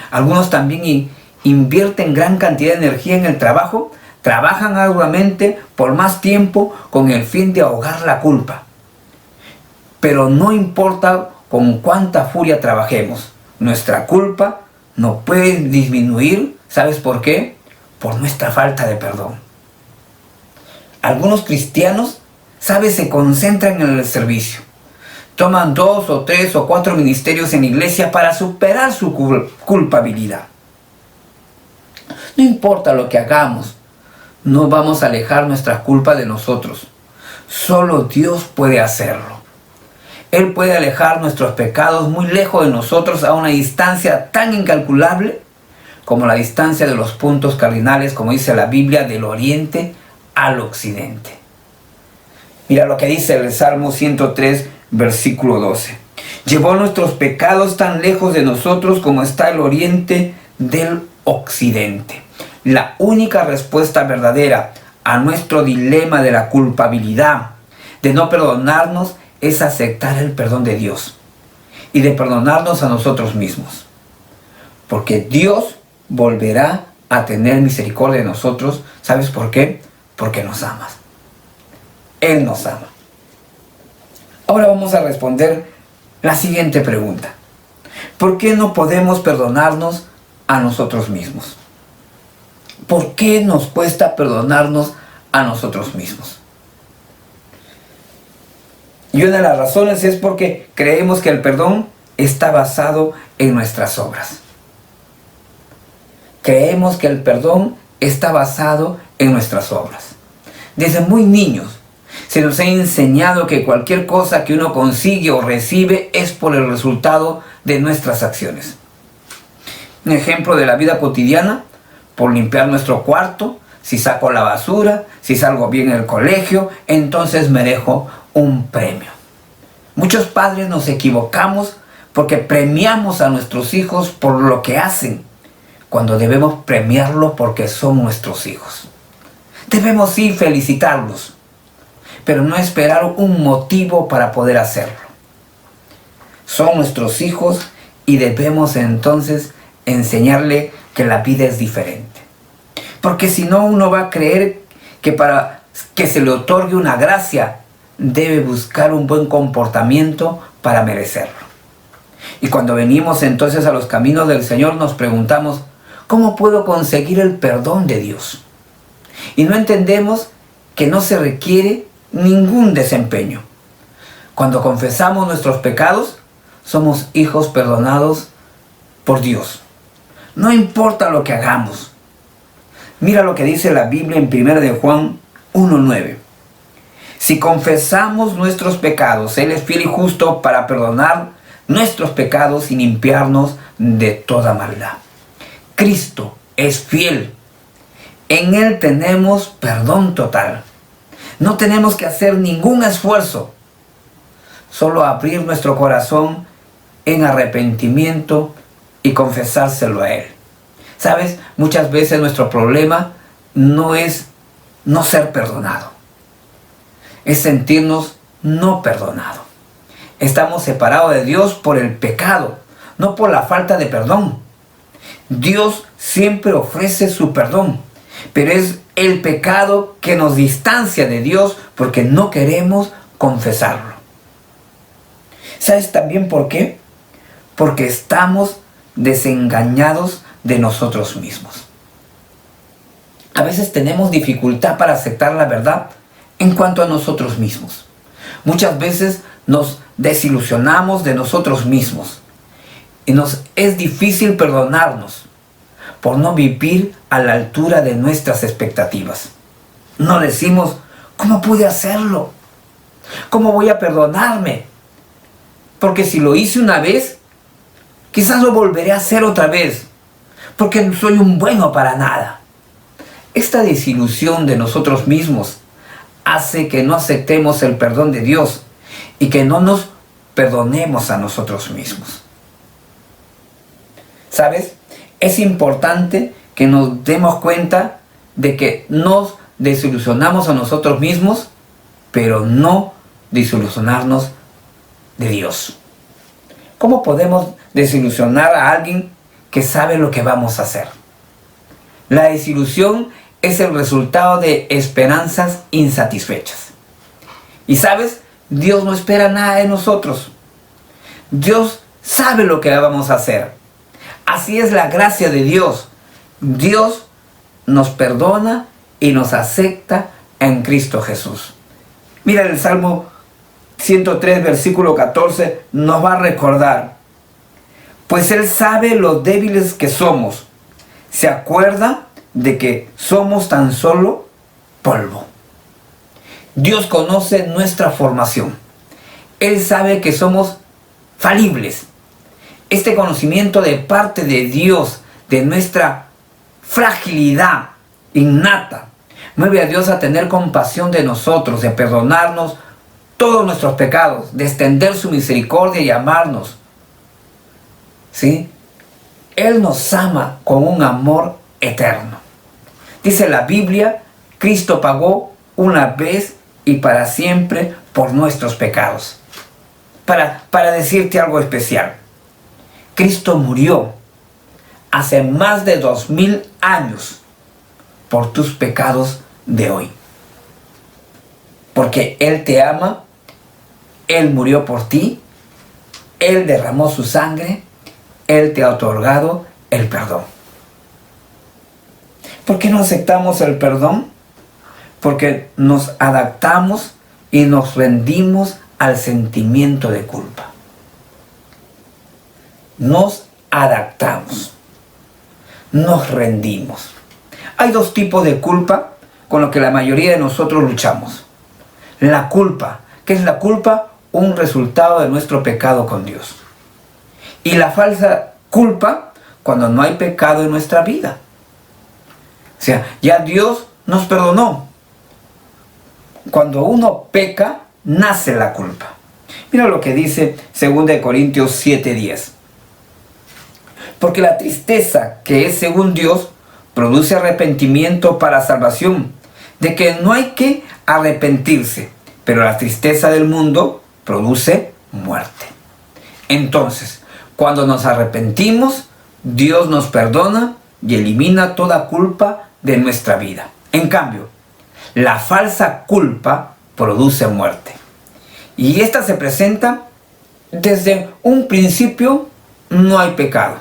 Algunos también invierten gran cantidad de energía en el trabajo, trabajan arduamente por más tiempo con el fin de ahogar la culpa. Pero no importa con cuánta furia trabajemos, nuestra culpa no puede disminuir. ¿Sabes por qué? Por nuestra falta de perdón. Algunos cristianos, ¿sabes?, se concentran en el servicio. toman 2 o 3 o 4 ministerios en la iglesia para superar su culpabilidad. No importa lo que hagamos, no vamos a alejar nuestra culpa de nosotros. Solo Dios puede hacerlo. Él puede alejar nuestros pecados muy lejos de nosotros a una distancia tan incalculable como la distancia de los puntos cardinales, como dice la Biblia, del oriente al occidente. Mira lo que dice el Salmo 103, versículo 12. Llevó nuestros pecados tan lejos de nosotros como está el oriente del occidente. La única respuesta verdadera a nuestro dilema de la culpabilidad, de no perdonarnos, es aceptar el perdón de Dios y de perdonarnos a nosotros mismos. Porque Dios volverá a tener misericordia de nosotros. ¿Sabes por qué? Porque nos ama. Él nos ama. Ahora vamos a responder la siguiente pregunta. ¿Por qué no podemos perdonarnos a nosotros mismos? ¿Por qué nos cuesta perdonarnos a nosotros mismos? Y una de las razones es porque creemos que el perdón está basado en nuestras obras. Creemos que el perdón está basado en nuestras obras. Desde muy niños se nos ha enseñado que cualquier cosa que uno consigue o recibe es por el resultado de nuestras acciones. Un ejemplo de la vida cotidiana: por limpiar nuestro cuarto, si saco la basura, si salgo bien en el colegio, entonces merezco un premio. Muchos padres nos equivocamos porque premiamos a nuestros hijos por lo que hacen, cuando debemos premiarlos porque son nuestros hijos. Debemos sí felicitarlos, pero no esperar un motivo para poder hacerlo. Son nuestros hijos y debemos entonces enseñarle que la vida es diferente. Porque si no, uno va a creer que para que se le otorgue una gracia, debe buscar un buen comportamiento para merecerlo. Y cuando venimos entonces a los caminos del Señor, nos preguntamos: ¿cómo puedo conseguir el perdón de Dios? Y no entendemos que no se requiere ningún desempeño. Cuando confesamos nuestros pecados, somos hijos perdonados por Dios. No importa lo que hagamos. Mira lo que dice la Biblia en 1 de Juan 1:9. Si confesamos nuestros pecados, Él es fiel y justo para perdonar nuestros pecados y limpiarnos de toda maldad. Cristo es fiel. En Él tenemos perdón total. No tenemos que hacer ningún esfuerzo. Solo abrir nuestro corazón en arrepentimiento y confesárselo a Él. ¿Sabes? Muchas veces nuestro problema no es no ser perdonado. Es sentirnos no perdonados. Estamos separados de Dios por el pecado, no por la falta de perdón. Dios siempre ofrece su perdón, pero es el pecado que nos distancia de Dios porque no queremos confesarlo. ¿Sabes también por qué? Porque estamos desengañados de nosotros mismos. A veces tenemos dificultad para aceptar la verdad en cuanto a nosotros mismos. Muchas veces nos desilusionamos de nosotros mismos y nos es difícil perdonarnos por no vivir a la altura de nuestras expectativas. No decimos: ¿cómo pude hacerlo? ¿Cómo voy a perdonarme? Porque si lo hice una vez, quizás lo volveré a hacer otra vez, porque no soy un bueno para nada. Esta desilusión de nosotros mismos hace que no aceptemos el perdón de Dios y que no nos perdonemos a nosotros mismos. ¿Sabes? Es importante que nos demos cuenta de que nos desilusionamos a nosotros mismos, pero no desilusionarnos de Dios. ¿Cómo podemos desilusionar a alguien que sabe lo que vamos a hacer? La desilusión es el resultado de esperanzas insatisfechas. Y ¿sabes? Dios no espera nada de nosotros. Dios sabe lo que vamos a hacer. Así es la gracia de Dios. Dios nos perdona y nos acepta en Cristo Jesús. Mira el Salmo 103, versículo 14, nos va a recordar: pues Él sabe lo débiles que somos. Se acuerda de que somos tan solo polvo. Dios conoce nuestra formación. Él sabe que somos falibles. Este conocimiento de parte de Dios, de nuestra fragilidad innata, mueve a Dios a tener compasión de nosotros, de perdonarnos todos nuestros pecados, de extender su misericordia y amarnos. ¿Sí? Él nos ama con un amor eterno. Dice la Biblia, Cristo pagó una vez y para siempre por nuestros pecados. Para decirte algo especial, Cristo murió hace más de 2000 años por tus pecados de hoy. Porque Él te ama, Él murió por ti, Él derramó su sangre, Él te ha otorgado el perdón. ¿Por qué no aceptamos el perdón? Porque nos adaptamos y nos rendimos al sentimiento de culpa. Nos adaptamos, nos rendimos. Hay dos tipos de culpa con los que la mayoría de nosotros luchamos. La culpa, ¿qué es la culpa? Un resultado de nuestro pecado con Dios. Y la falsa culpa, cuando no hay pecado en nuestra vida. O sea, ya Dios nos perdonó. Cuando uno peca, nace la culpa. Mira lo que dice 2 Corintios 7:10. Porque la tristeza que es según Dios produce arrepentimiento para salvación, de que no hay que arrepentirse, pero la tristeza del mundo produce muerte. Entonces, cuando nos arrepentimos, Dios nos perdona y elimina toda culpa de nuestra vida. En cambio, la falsa culpa produce muerte. Y esta se presenta desde un principio, no hay pecado.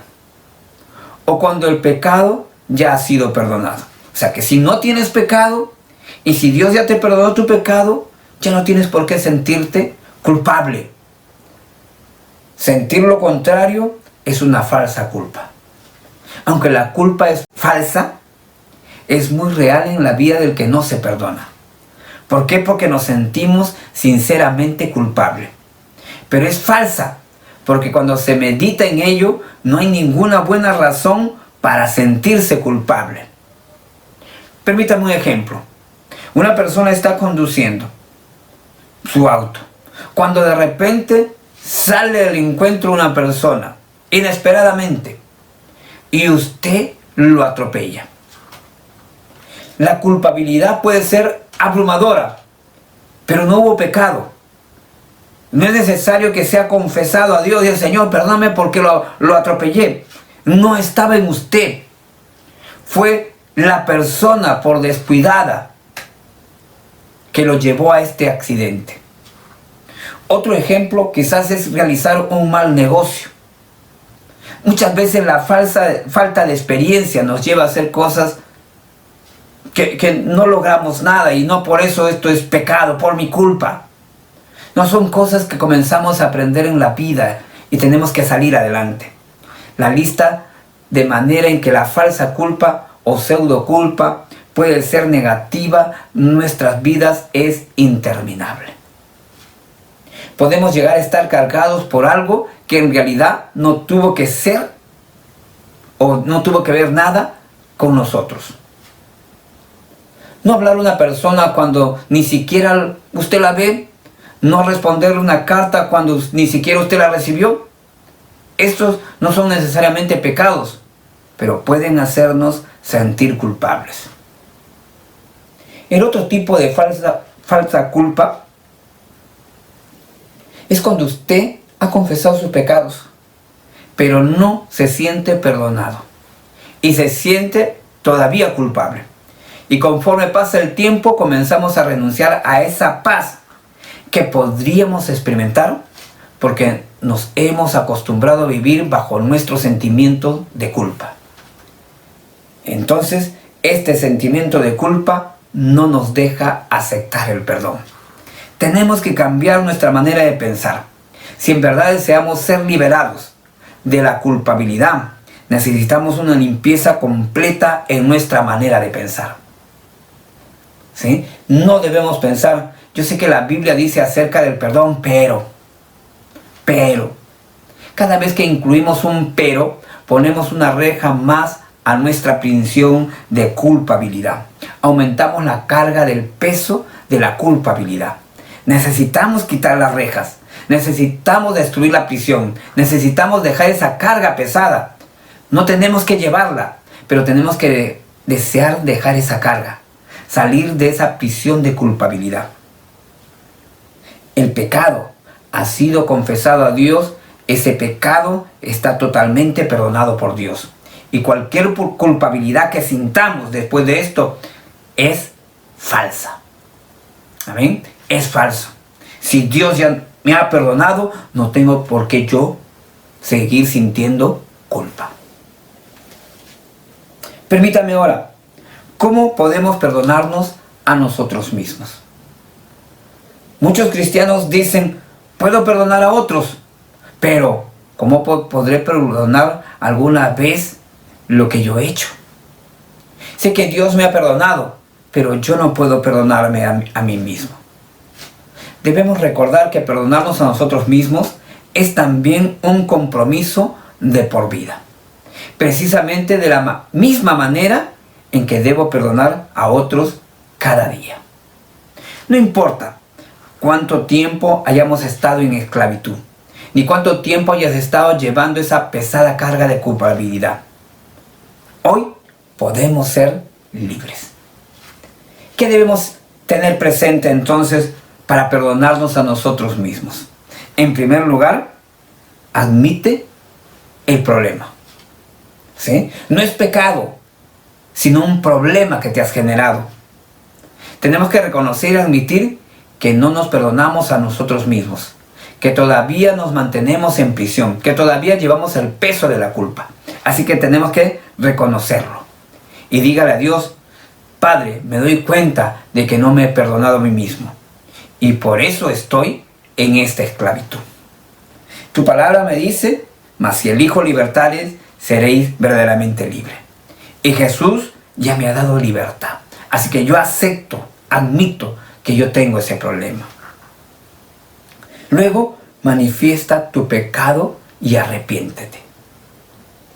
O cuando el pecado ya ha sido perdonado. O sea que si no tienes pecado, y si Dios ya te perdonó tu pecado, ya no tienes por qué sentirte culpable. Sentir lo contrario es una falsa culpa. Aunque la culpa es falsa, es muy real en la vida del que no se perdona. ¿Por qué? Porque nos sentimos sinceramente culpables. Pero es falsa, porque cuando se medita en ello, no hay ninguna buena razón para sentirse culpable. Permítame un ejemplo. Una persona está conduciendo su auto, cuando de repente sale al encuentro una persona, inesperadamente, y usted lo atropella. La culpabilidad puede ser abrumadora, pero no hubo pecado. No es necesario que sea confesado a Dios y el Señor, perdóname porque lo atropellé. No estaba en usted. Fue la persona por descuidada que lo llevó a este accidente. Otro ejemplo quizás es realizar un mal negocio. Muchas veces la falta de experiencia nos lleva a hacer cosas que no logramos nada, y no por eso esto es pecado, por mi culpa. No, son cosas que comenzamos a aprender en la vida y tenemos que salir adelante. La lista de manera en que la falsa culpa o pseudo culpa puede ser negativa en nuestras vidas es interminable. Podemos llegar a estar cargados por algo que en realidad no tuvo que ser o no tuvo que ver nada con nosotros. No hablar a una persona cuando ni siquiera usted la ve, no responderle una carta cuando ni siquiera usted la recibió. Estos no son necesariamente pecados, pero pueden hacernos sentir culpables. El otro tipo de falsa culpa es cuando usted ha confesado sus pecados, pero no se siente perdonado y se siente todavía culpable. Y conforme pasa el tiempo, comenzamos a renunciar a esa paz que podríamos experimentar porque nos hemos acostumbrado a vivir bajo nuestro sentimiento de culpa. Entonces, este sentimiento de culpa no nos deja aceptar el perdón. tenemos que cambiar nuestra manera de pensar. Si en verdad deseamos ser liberados de la culpabilidad, necesitamos una limpieza completa en nuestra manera de pensar. ¿Sí? No debemos pensar, yo sé que la Biblia dice acerca del perdón, pero. Cada vez que incluimos un pero, ponemos una reja más a nuestra prisión de culpabilidad. Aumentamos la carga del peso de la culpabilidad. Necesitamos quitar las rejas. Necesitamos destruir la prisión. Necesitamos dejar esa carga pesada. No tenemos que llevarla, pero tenemos que desear dejar esa carga. Salir de esa prisión de culpabilidad. El pecado ha sido confesado a Dios. Ese pecado está totalmente perdonado por Dios. Y cualquier culpabilidad que sintamos después de esto es falsa. Amén. Es falso. Si Dios ya me ha perdonado, no tengo por qué yo seguir sintiendo culpa. Permítame ahora, ¿cómo podemos perdonarnos a nosotros mismos? Muchos cristianos dicen, puedo perdonar a otros, pero ¿cómo podré perdonar alguna vez lo que yo he hecho? Sé que Dios me ha perdonado, pero yo no puedo perdonarme a mí mismo. Debemos recordar que perdonarnos a nosotros mismos es también un compromiso de por vida. Precisamente de la misma manera en que debo perdonar a otros cada día. No importa cuánto tiempo hayamos estado en esclavitud, ni cuánto tiempo hayas estado llevando esa pesada carga de culpabilidad. Hoy podemos ser libres. ¿Qué debemos tener presente entonces para perdonarnos a nosotros mismos? En primer lugar, admite el problema. ¿Sí? No es pecado, sino un problema que te has generado. Tenemos que reconocer y admitir que no nos perdonamos a nosotros mismos, que todavía nos mantenemos en prisión, que todavía llevamos el peso de la culpa. Así que tenemos que reconocerlo. Y dígale a Dios, Padre, me doy cuenta de que no me he perdonado a mí mismo. Y por eso estoy en esta esclavitud. Tu palabra me dice, mas si elijo libertades, seréis verdaderamente libres. Y Jesús ya me ha dado libertad. Así que yo acepto, admito que yo tengo ese problema. Luego, manifiesta tu pecado y arrepiéntete.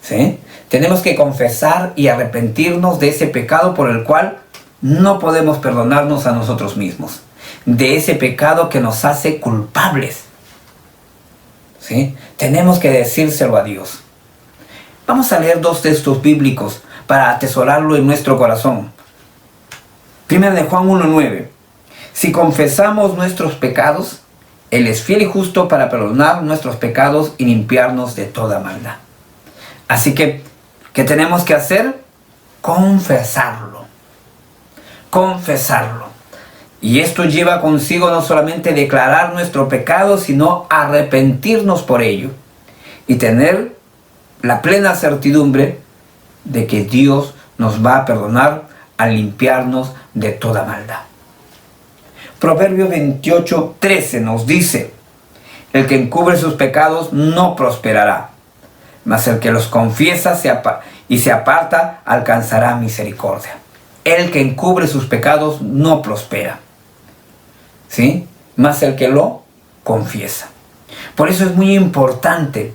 ¿Sí? Tenemos que confesar y arrepentirnos de ese pecado por el cual no podemos perdonarnos a nosotros mismos. De ese pecado que nos hace culpables. ¿Sí? Tenemos que decírselo a Dios. Vamos a leer 2 textos bíblicos para atesorarlo en nuestro corazón. Primero de Juan 1:9. Si confesamos nuestros pecados, Él es fiel y justo para perdonar nuestros pecados y limpiarnos de toda maldad. Así que, ¿qué tenemos que hacer? Confesarlo. Confesarlo. Y esto lleva consigo no solamente declarar nuestro pecado, sino arrepentirnos por ello. Y tener la plena certidumbre de que Dios nos va a perdonar al limpiarnos de toda maldad. Proverbios 28:13 nos dice, el que encubre sus pecados no prosperará, mas el que los confiesa y se aparta alcanzará misericordia. El que encubre sus pecados no prospera, ¿sí? Mas el que lo confiesa. Por eso es muy importante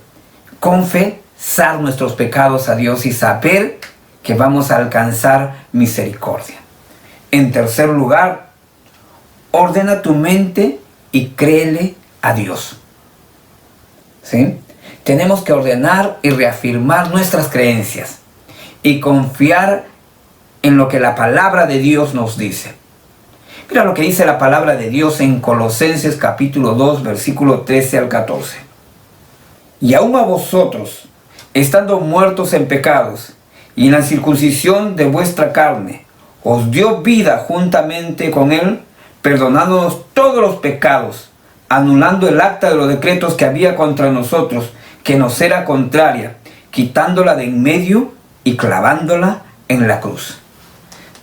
confesar nuestros pecados a Dios y saber que vamos a alcanzar misericordia. En tercer lugar, ordena tu mente y créele a Dios. ¿Sí? Tenemos que ordenar y reafirmar nuestras creencias y confiar en lo que la palabra de Dios nos dice. Mira lo que dice la palabra de Dios en Colosenses capítulo 2, versículo 13 al 14. Y aún a vosotros, estando muertos en pecados y en la circuncisión de vuestra carne, os dio vida juntamente con Él, perdonándonos todos los pecados, anulando el acta de los decretos que había contra nosotros, que nos era contraria, quitándola de en medio y clavándola en la cruz.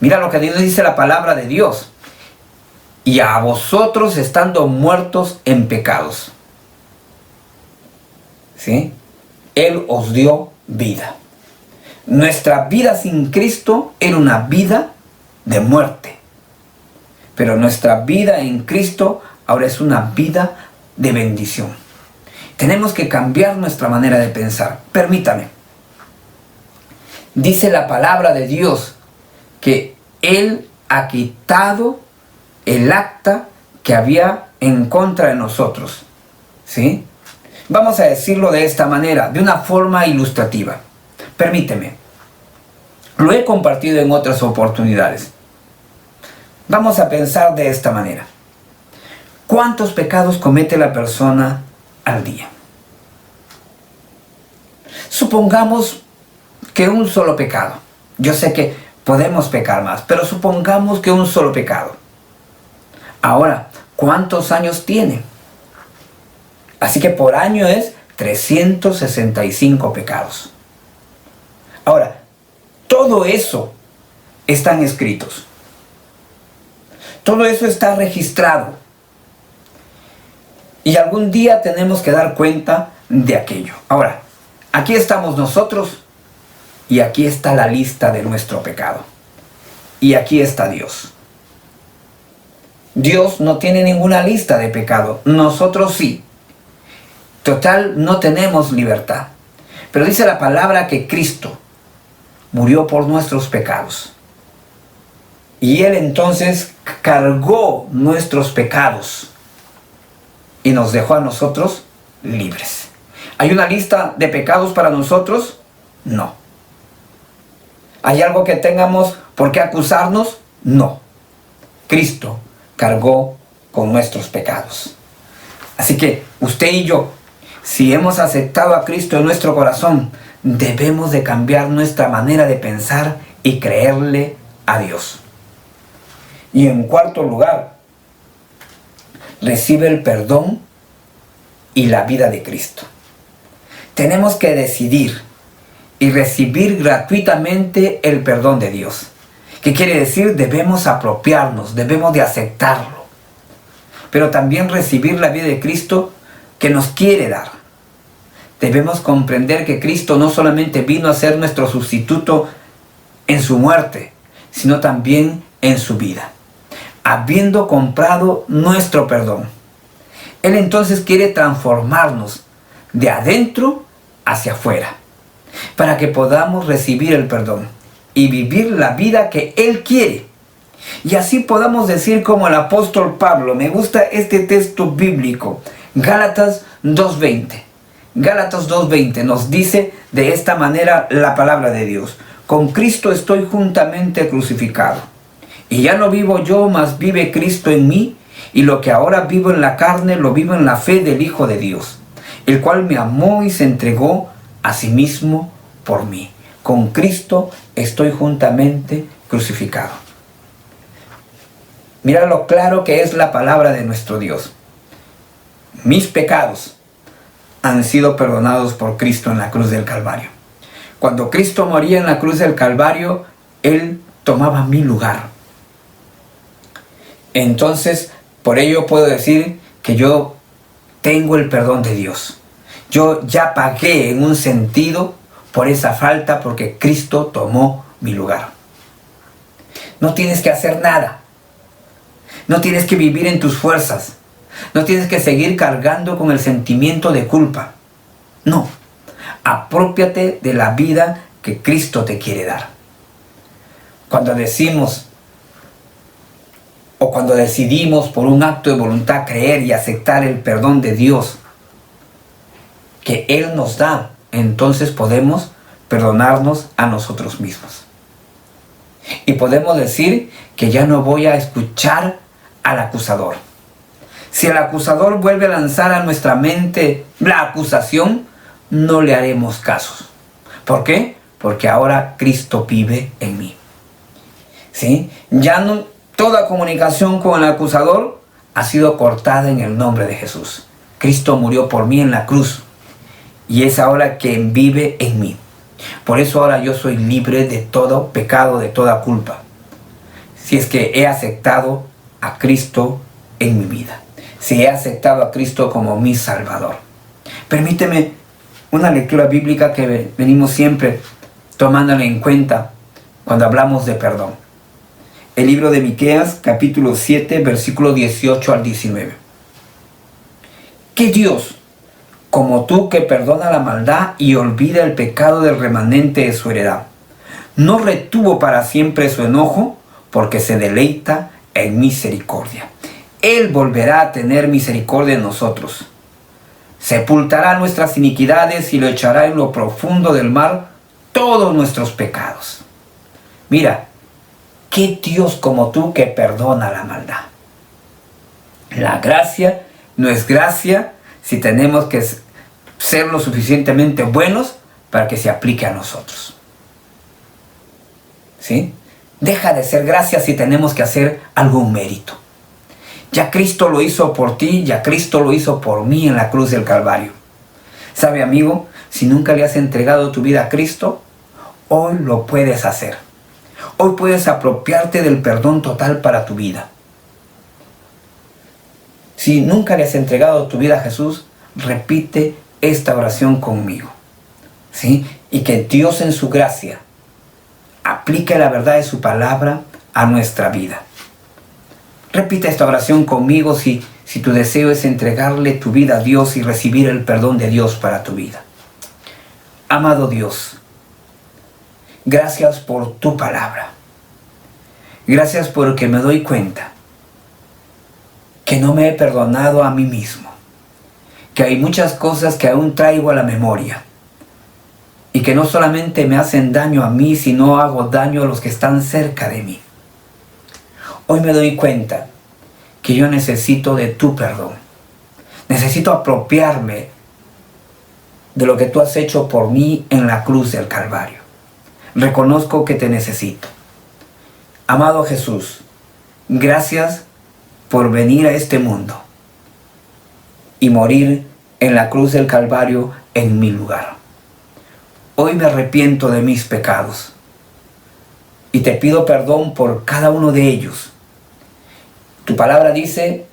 Mira lo que Dios dice la palabra de Dios. y a vosotros estando muertos en pecados. ¿Sí? Él os dio vida. Nuestra vida sin Cristo era una vida de muerte. Pero nuestra vida en Cristo ahora es una vida de bendición. Tenemos que cambiar nuestra manera de pensar. Permítame. Dice la palabra de Dios que Él ha quitado el acta que había en contra de nosotros. ¿Sí? Vamos a decirlo de esta manera, de una forma ilustrativa. Permíteme. Lo he compartido en otras oportunidades. Vamos a pensar de esta manera. ¿Cuántos pecados comete la persona al día? Supongamos que un solo pecado. Yo sé que podemos pecar más, pero supongamos que un solo pecado. Ahora, ¿cuántos años tiene? Así que por año es 365 pecados. Ahora, todo eso están escritos. Todo eso está registrado. Y algún día tenemos que dar cuenta de aquello. Ahora, aquí estamos nosotros y aquí está la lista de nuestro pecado. Y aquí está Dios. Dios no tiene ninguna lista de pecado. Nosotros sí. Total, no tenemos libertad. Pero dice la palabra que Cristo murió por nuestros pecados. Y Él entonces cargó nuestros pecados y nos dejó a nosotros libres. ¿Hay una lista de pecados para nosotros? No. ¿Hay algo que tengamos por qué acusarnos? No. Cristo cargó con nuestros pecados. Así que usted y yo, si hemos aceptado a Cristo en nuestro corazón, debemos de cambiar nuestra manera de pensar y creerle a Dios. Y en cuarto lugar, recibe el perdón y la vida de Cristo. Tenemos que decidir y recibir gratuitamente el perdón de Dios. ¿Qué quiere decir? Debemos apropiarnos, debemos de aceptarlo. Pero también recibir la vida de Cristo que nos quiere dar. Debemos comprender que Cristo no solamente vino a ser nuestro sustituto en su muerte, sino también en su vida, habiendo comprado nuestro perdón. Él entonces quiere transformarnos de adentro hacia afuera, para que podamos recibir el perdón y vivir la vida que Él quiere. Y así podamos decir como el apóstol Pablo, me gusta este texto bíblico, Gálatas 2:20. Gálatas 2:20 nos dice de esta manera la palabra de Dios: con Cristo estoy juntamente crucificado, y ya no vivo yo, mas vive Cristo en mí, y lo que ahora vivo en la carne, lo vivo en la fe del Hijo de Dios, el cual me amó y se entregó a sí mismo por mí. Con Cristo estoy juntamente crucificado. Mira lo claro que es la palabra de nuestro Dios. Mis pecados han sido perdonados por Cristo en la cruz del Calvario. Cuando Cristo moría en la cruz del Calvario, Él tomaba mi lugar. Entonces, por ello puedo decir que yo tengo el perdón de Dios. Yo ya pagué en un sentido por esa falta, porque Cristo tomó mi lugar. No tienes que hacer nada. No tienes que vivir en tus fuerzas. No tienes que seguir cargando con el sentimiento de culpa. No. Aprópiate de la vida que Cristo te quiere dar. Cuando decimos o cuando decidimos por un acto de voluntad creer y aceptar el perdón de Dios que Él nos da, entonces podemos perdonarnos a nosotros mismos. Y podemos decir que ya no voy a escuchar al acusador. Si el acusador vuelve a lanzar a nuestra mente la acusación, no le haremos caso. ¿Por qué? Porque ahora Cristo vive en mí. ¿Sí? Ya no, toda comunicación con el acusador ha sido cortada en el nombre de Jesús. Cristo murió por mí en la cruz y es ahora quien vive en mí. Por eso ahora yo soy libre de todo pecado, de toda culpa. Si es que he aceptado a Cristo en mi vida, si he aceptado a Cristo como mi Salvador. Permíteme una lectura bíblica que venimos siempre tomándola en cuenta cuando hablamos de perdón. El libro de Miqueas, capítulo 7, versículo 18 al 19. ¿Qué Dios, como tú, que perdona la maldad y olvida el pecado del remanente de su heredad, no retuvo para siempre su enojo, porque se deleita en misericordia? Él volverá a tener misericordia de nosotros. Sepultará nuestras iniquidades y lo echará en lo profundo del mar todos nuestros pecados. Mira, ¿qué Dios como tú que perdona la maldad? La gracia no es gracia si tenemos que ser lo suficientemente buenos para que se aplique a nosotros. ¿Sí? Deja de ser gracia si tenemos que hacer algún mérito. Ya Cristo lo hizo por ti, ya Cristo lo hizo por mí en la cruz del Calvario. ¿Sabe, amigo? Si nunca le has entregado tu vida a Cristo, hoy lo puedes hacer. Hoy puedes apropiarte del perdón total para tu vida. Si nunca le has entregado tu vida a Jesús, repite esta oración conmigo, ¿sí? Y que Dios en su gracia aplique la verdad de su palabra a nuestra vida. Repite esta oración conmigo si tu deseo es entregarle tu vida a Dios y recibir el perdón de Dios para tu vida. Amado Dios, gracias por tu palabra. Gracias porque me doy cuenta que no me he perdonado a mí mismo, que hay muchas cosas que aún traigo a la memoria y que no solamente me hacen daño a mí, sino hago daño a los que están cerca de mí. Hoy me doy cuenta que yo necesito de tu perdón. Necesito apropiarme de lo que tú has hecho por mí en la cruz del Calvario. Reconozco que te necesito. Amado Jesús, gracias por venir a este mundo y morir en la cruz del Calvario en mi lugar. Hoy me arrepiento de mis pecados y te pido perdón por cada uno de ellos. Tu palabra dice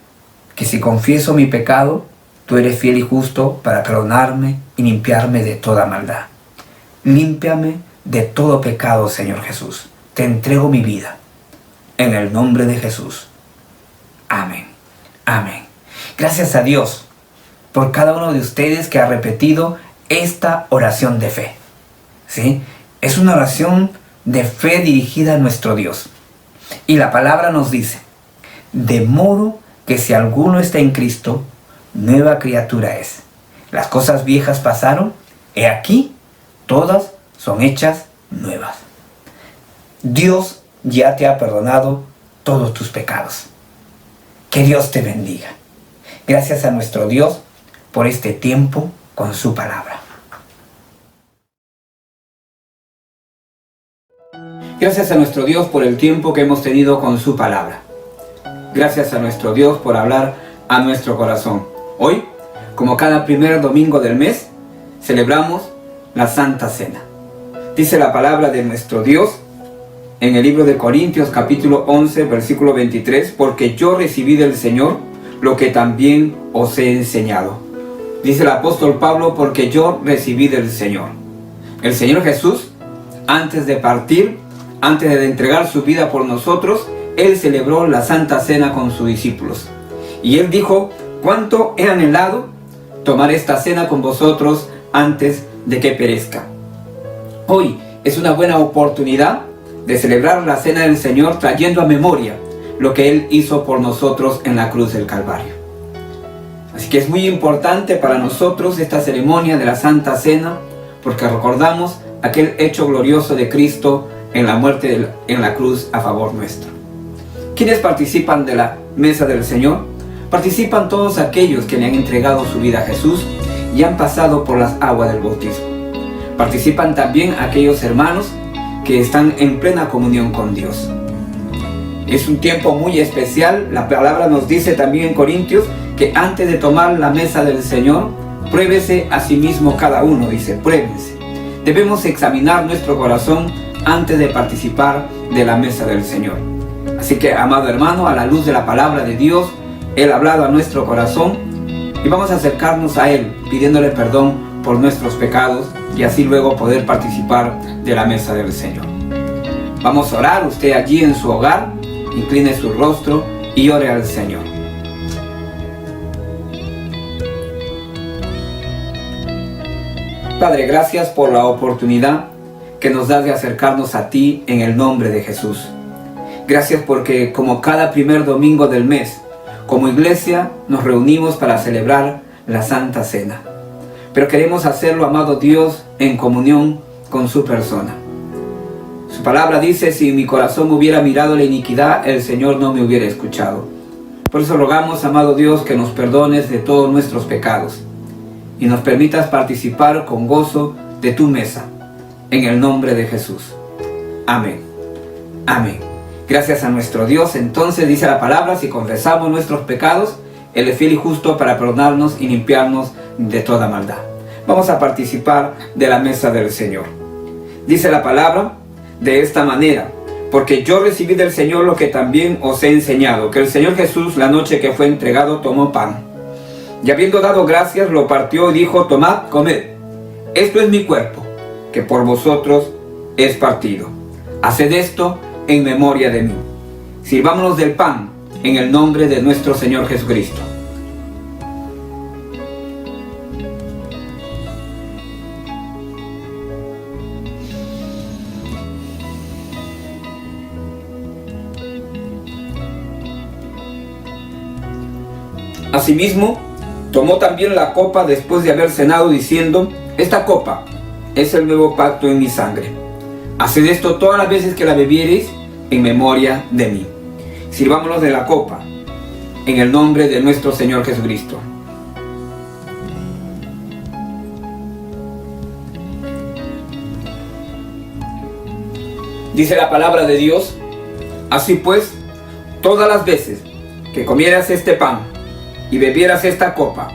que si confieso mi pecado, tú eres fiel y justo para perdonarme y limpiarme de toda maldad. Límpiame de todo pecado, Señor Jesús. Te entrego mi vida. En el nombre de Jesús. Amén. Amén. Gracias a Dios por cada uno de ustedes que ha repetido esta oración de fe. ¿Sí? Es una oración de fe dirigida a nuestro Dios. Y la palabra nos dice: de modo que si alguno está en Cristo, nueva criatura es. Las cosas viejas pasaron, he aquí, todas son hechas nuevas. Dios ya te ha perdonado todos tus pecados. Que Dios te bendiga. Gracias a nuestro Dios por este tiempo con su palabra. Gracias a nuestro Dios por el tiempo que hemos tenido con su palabra. Gracias a nuestro Dios por hablar a nuestro corazón. Hoy, como cada primer domingo del mes, celebramos la Santa Cena. Dice la palabra de nuestro Dios en el libro de Corintios capítulo 11 versículo 23: porque yo recibí del Señor lo que también os he enseñado. Dice el apóstol Pablo: porque yo recibí del Señor. El Señor Jesús, antes de partir, antes de entregar su vida por nosotros, Él celebró la Santa Cena con sus discípulos. Y Él dijo: cuánto he anhelado tomar esta cena con vosotros antes de que perezca. Hoy es una buena oportunidad de celebrar la Cena del Señor trayendo a memoria lo que Él hizo por nosotros en la cruz del Calvario. Así que es muy importante para nosotros esta ceremonia de la Santa Cena, porque recordamos aquel hecho glorioso de Cristo en la muerte en la cruz a favor nuestro. ¿Quiénes participan de la mesa del Señor? Participan todos aquellos que le han entregado su vida a Jesús y han pasado por las aguas del bautismo. Participan también aquellos hermanos que están en plena comunión con Dios. Es un tiempo muy especial. La palabra nos dice también en Corintios que antes de tomar la mesa del Señor, pruébese a sí mismo cada uno, dice, pruébense. Debemos examinar nuestro corazón antes de participar de la mesa del Señor. Así que, amado hermano, a la luz de la palabra de Dios, Él ha hablado a nuestro corazón y vamos a acercarnos a Él pidiéndole perdón por nuestros pecados y así luego poder participar de la mesa del Señor. Vamos a orar, usted allí en su hogar, incline su rostro y ore al Señor. Padre, gracias por la oportunidad que nos das de acercarnos a ti en el nombre de Jesús. Gracias porque como cada primer domingo del mes, como iglesia nos reunimos para celebrar la Santa Cena. Pero queremos hacerlo, amado Dios, en comunión con su persona. Su palabra dice, si mi corazón hubiera mirado la iniquidad, el Señor no me hubiera escuchado. Por eso rogamos, amado Dios, que nos perdones de todos nuestros pecados y nos permitas participar con gozo de tu mesa, en el nombre de Jesús. Amén. Amén. Gracias a nuestro Dios. Entonces dice la palabra, si confesamos nuestros pecados, Él es fiel y justo para perdonarnos y limpiarnos de toda maldad. Vamos a participar de la mesa del Señor. Dice la palabra de esta manera, porque yo recibí del Señor lo que también os he enseñado, que el Señor Jesús, la noche que fue entregado, tomó pan. Y habiendo dado gracias, lo partió y dijo, tomad, comed, esto es mi cuerpo, que por vosotros es partido. Haced esto en memoria de mí. Sirvámonos del pan en el nombre de nuestro Señor Jesucristo. Asimismo, tomó también la copa después de haber cenado, diciendo, esta copa es el nuevo pacto en mi sangre. Haced esto todas las veces que la bebiereis en memoria de mí. Sirvámonos de la copa en el nombre de nuestro Señor Jesucristo. Dice la palabra de Dios, así pues, todas las veces que comieras este pan y bebieras esta copa,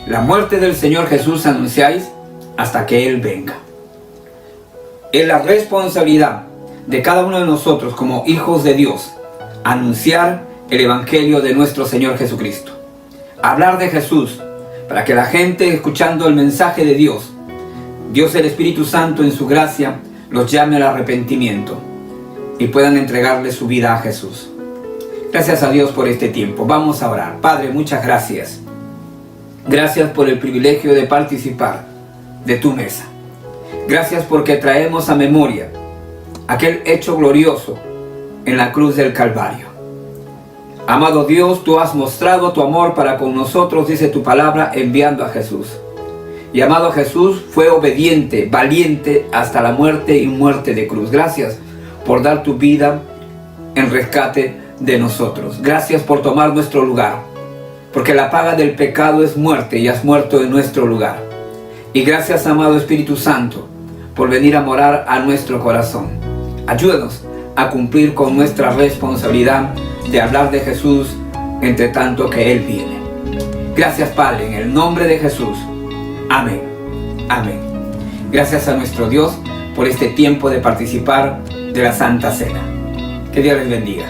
la muerte del Señor Jesús anunciáis hasta que Él venga. Es la responsabilidad de cada uno de nosotros como hijos de Dios anunciar el Evangelio de nuestro Señor Jesucristo. Hablar de Jesús para que la gente, escuchando el mensaje de Dios, Dios el Espíritu Santo en su gracia los llame al arrepentimiento y puedan entregarle su vida a Jesús. Gracias a Dios por este tiempo. Vamos a orar. Padre, muchas gracias. Gracias por el privilegio de participar de tu mesa. Gracias porque traemos a memoria aquel hecho glorioso en la cruz del Calvario. Amado Dios, tú has mostrado tu amor para con nosotros, dice tu palabra, enviando a Jesús. Y amado Jesús fue obediente, valiente hasta la muerte y muerte de cruz. Gracias por dar tu vida en rescate de nosotros. Gracias por tomar nuestro lugar, porque la paga del pecado es muerte y has muerto en nuestro lugar. Y gracias, amado Espíritu Santo, por venir a morar a nuestro corazón. Ayúdanos a cumplir con nuestra responsabilidad de hablar de Jesús entre tanto que Él viene. Gracias, Padre, en el nombre de Jesús. Amén. Amén. Gracias a nuestro Dios por este tiempo de participar de la Santa Cena. Que Dios les bendiga.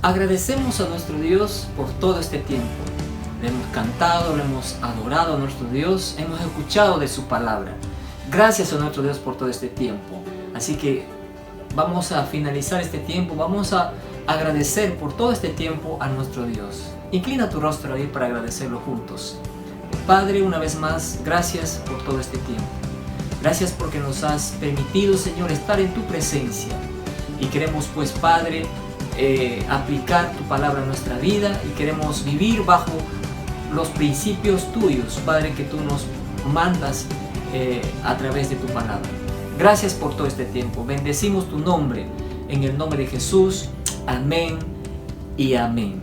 Agradecemos a nuestro Dios por todo este tiempo. Le hemos cantado, le hemos adorado a nuestro Dios, hemos escuchado de su palabra. Gracias a nuestro Dios por todo este tiempo. Así que vamos a finalizar este tiempo, vamos a agradecer por todo este tiempo a nuestro Dios. Inclina tu rostro ahí para agradecerlo juntos. Padre, una vez más, gracias por todo este tiempo. Gracias porque nos has permitido, Señor, estar en tu presencia. Y queremos, pues, Padre, aplicar tu palabra en nuestra vida y queremos vivir bajo los principios tuyos, Padre, que tú nos mandas a través de tu palabra. Gracias por todo este tiempo. Bendecimos tu nombre en el nombre de Jesús. Amén y amén.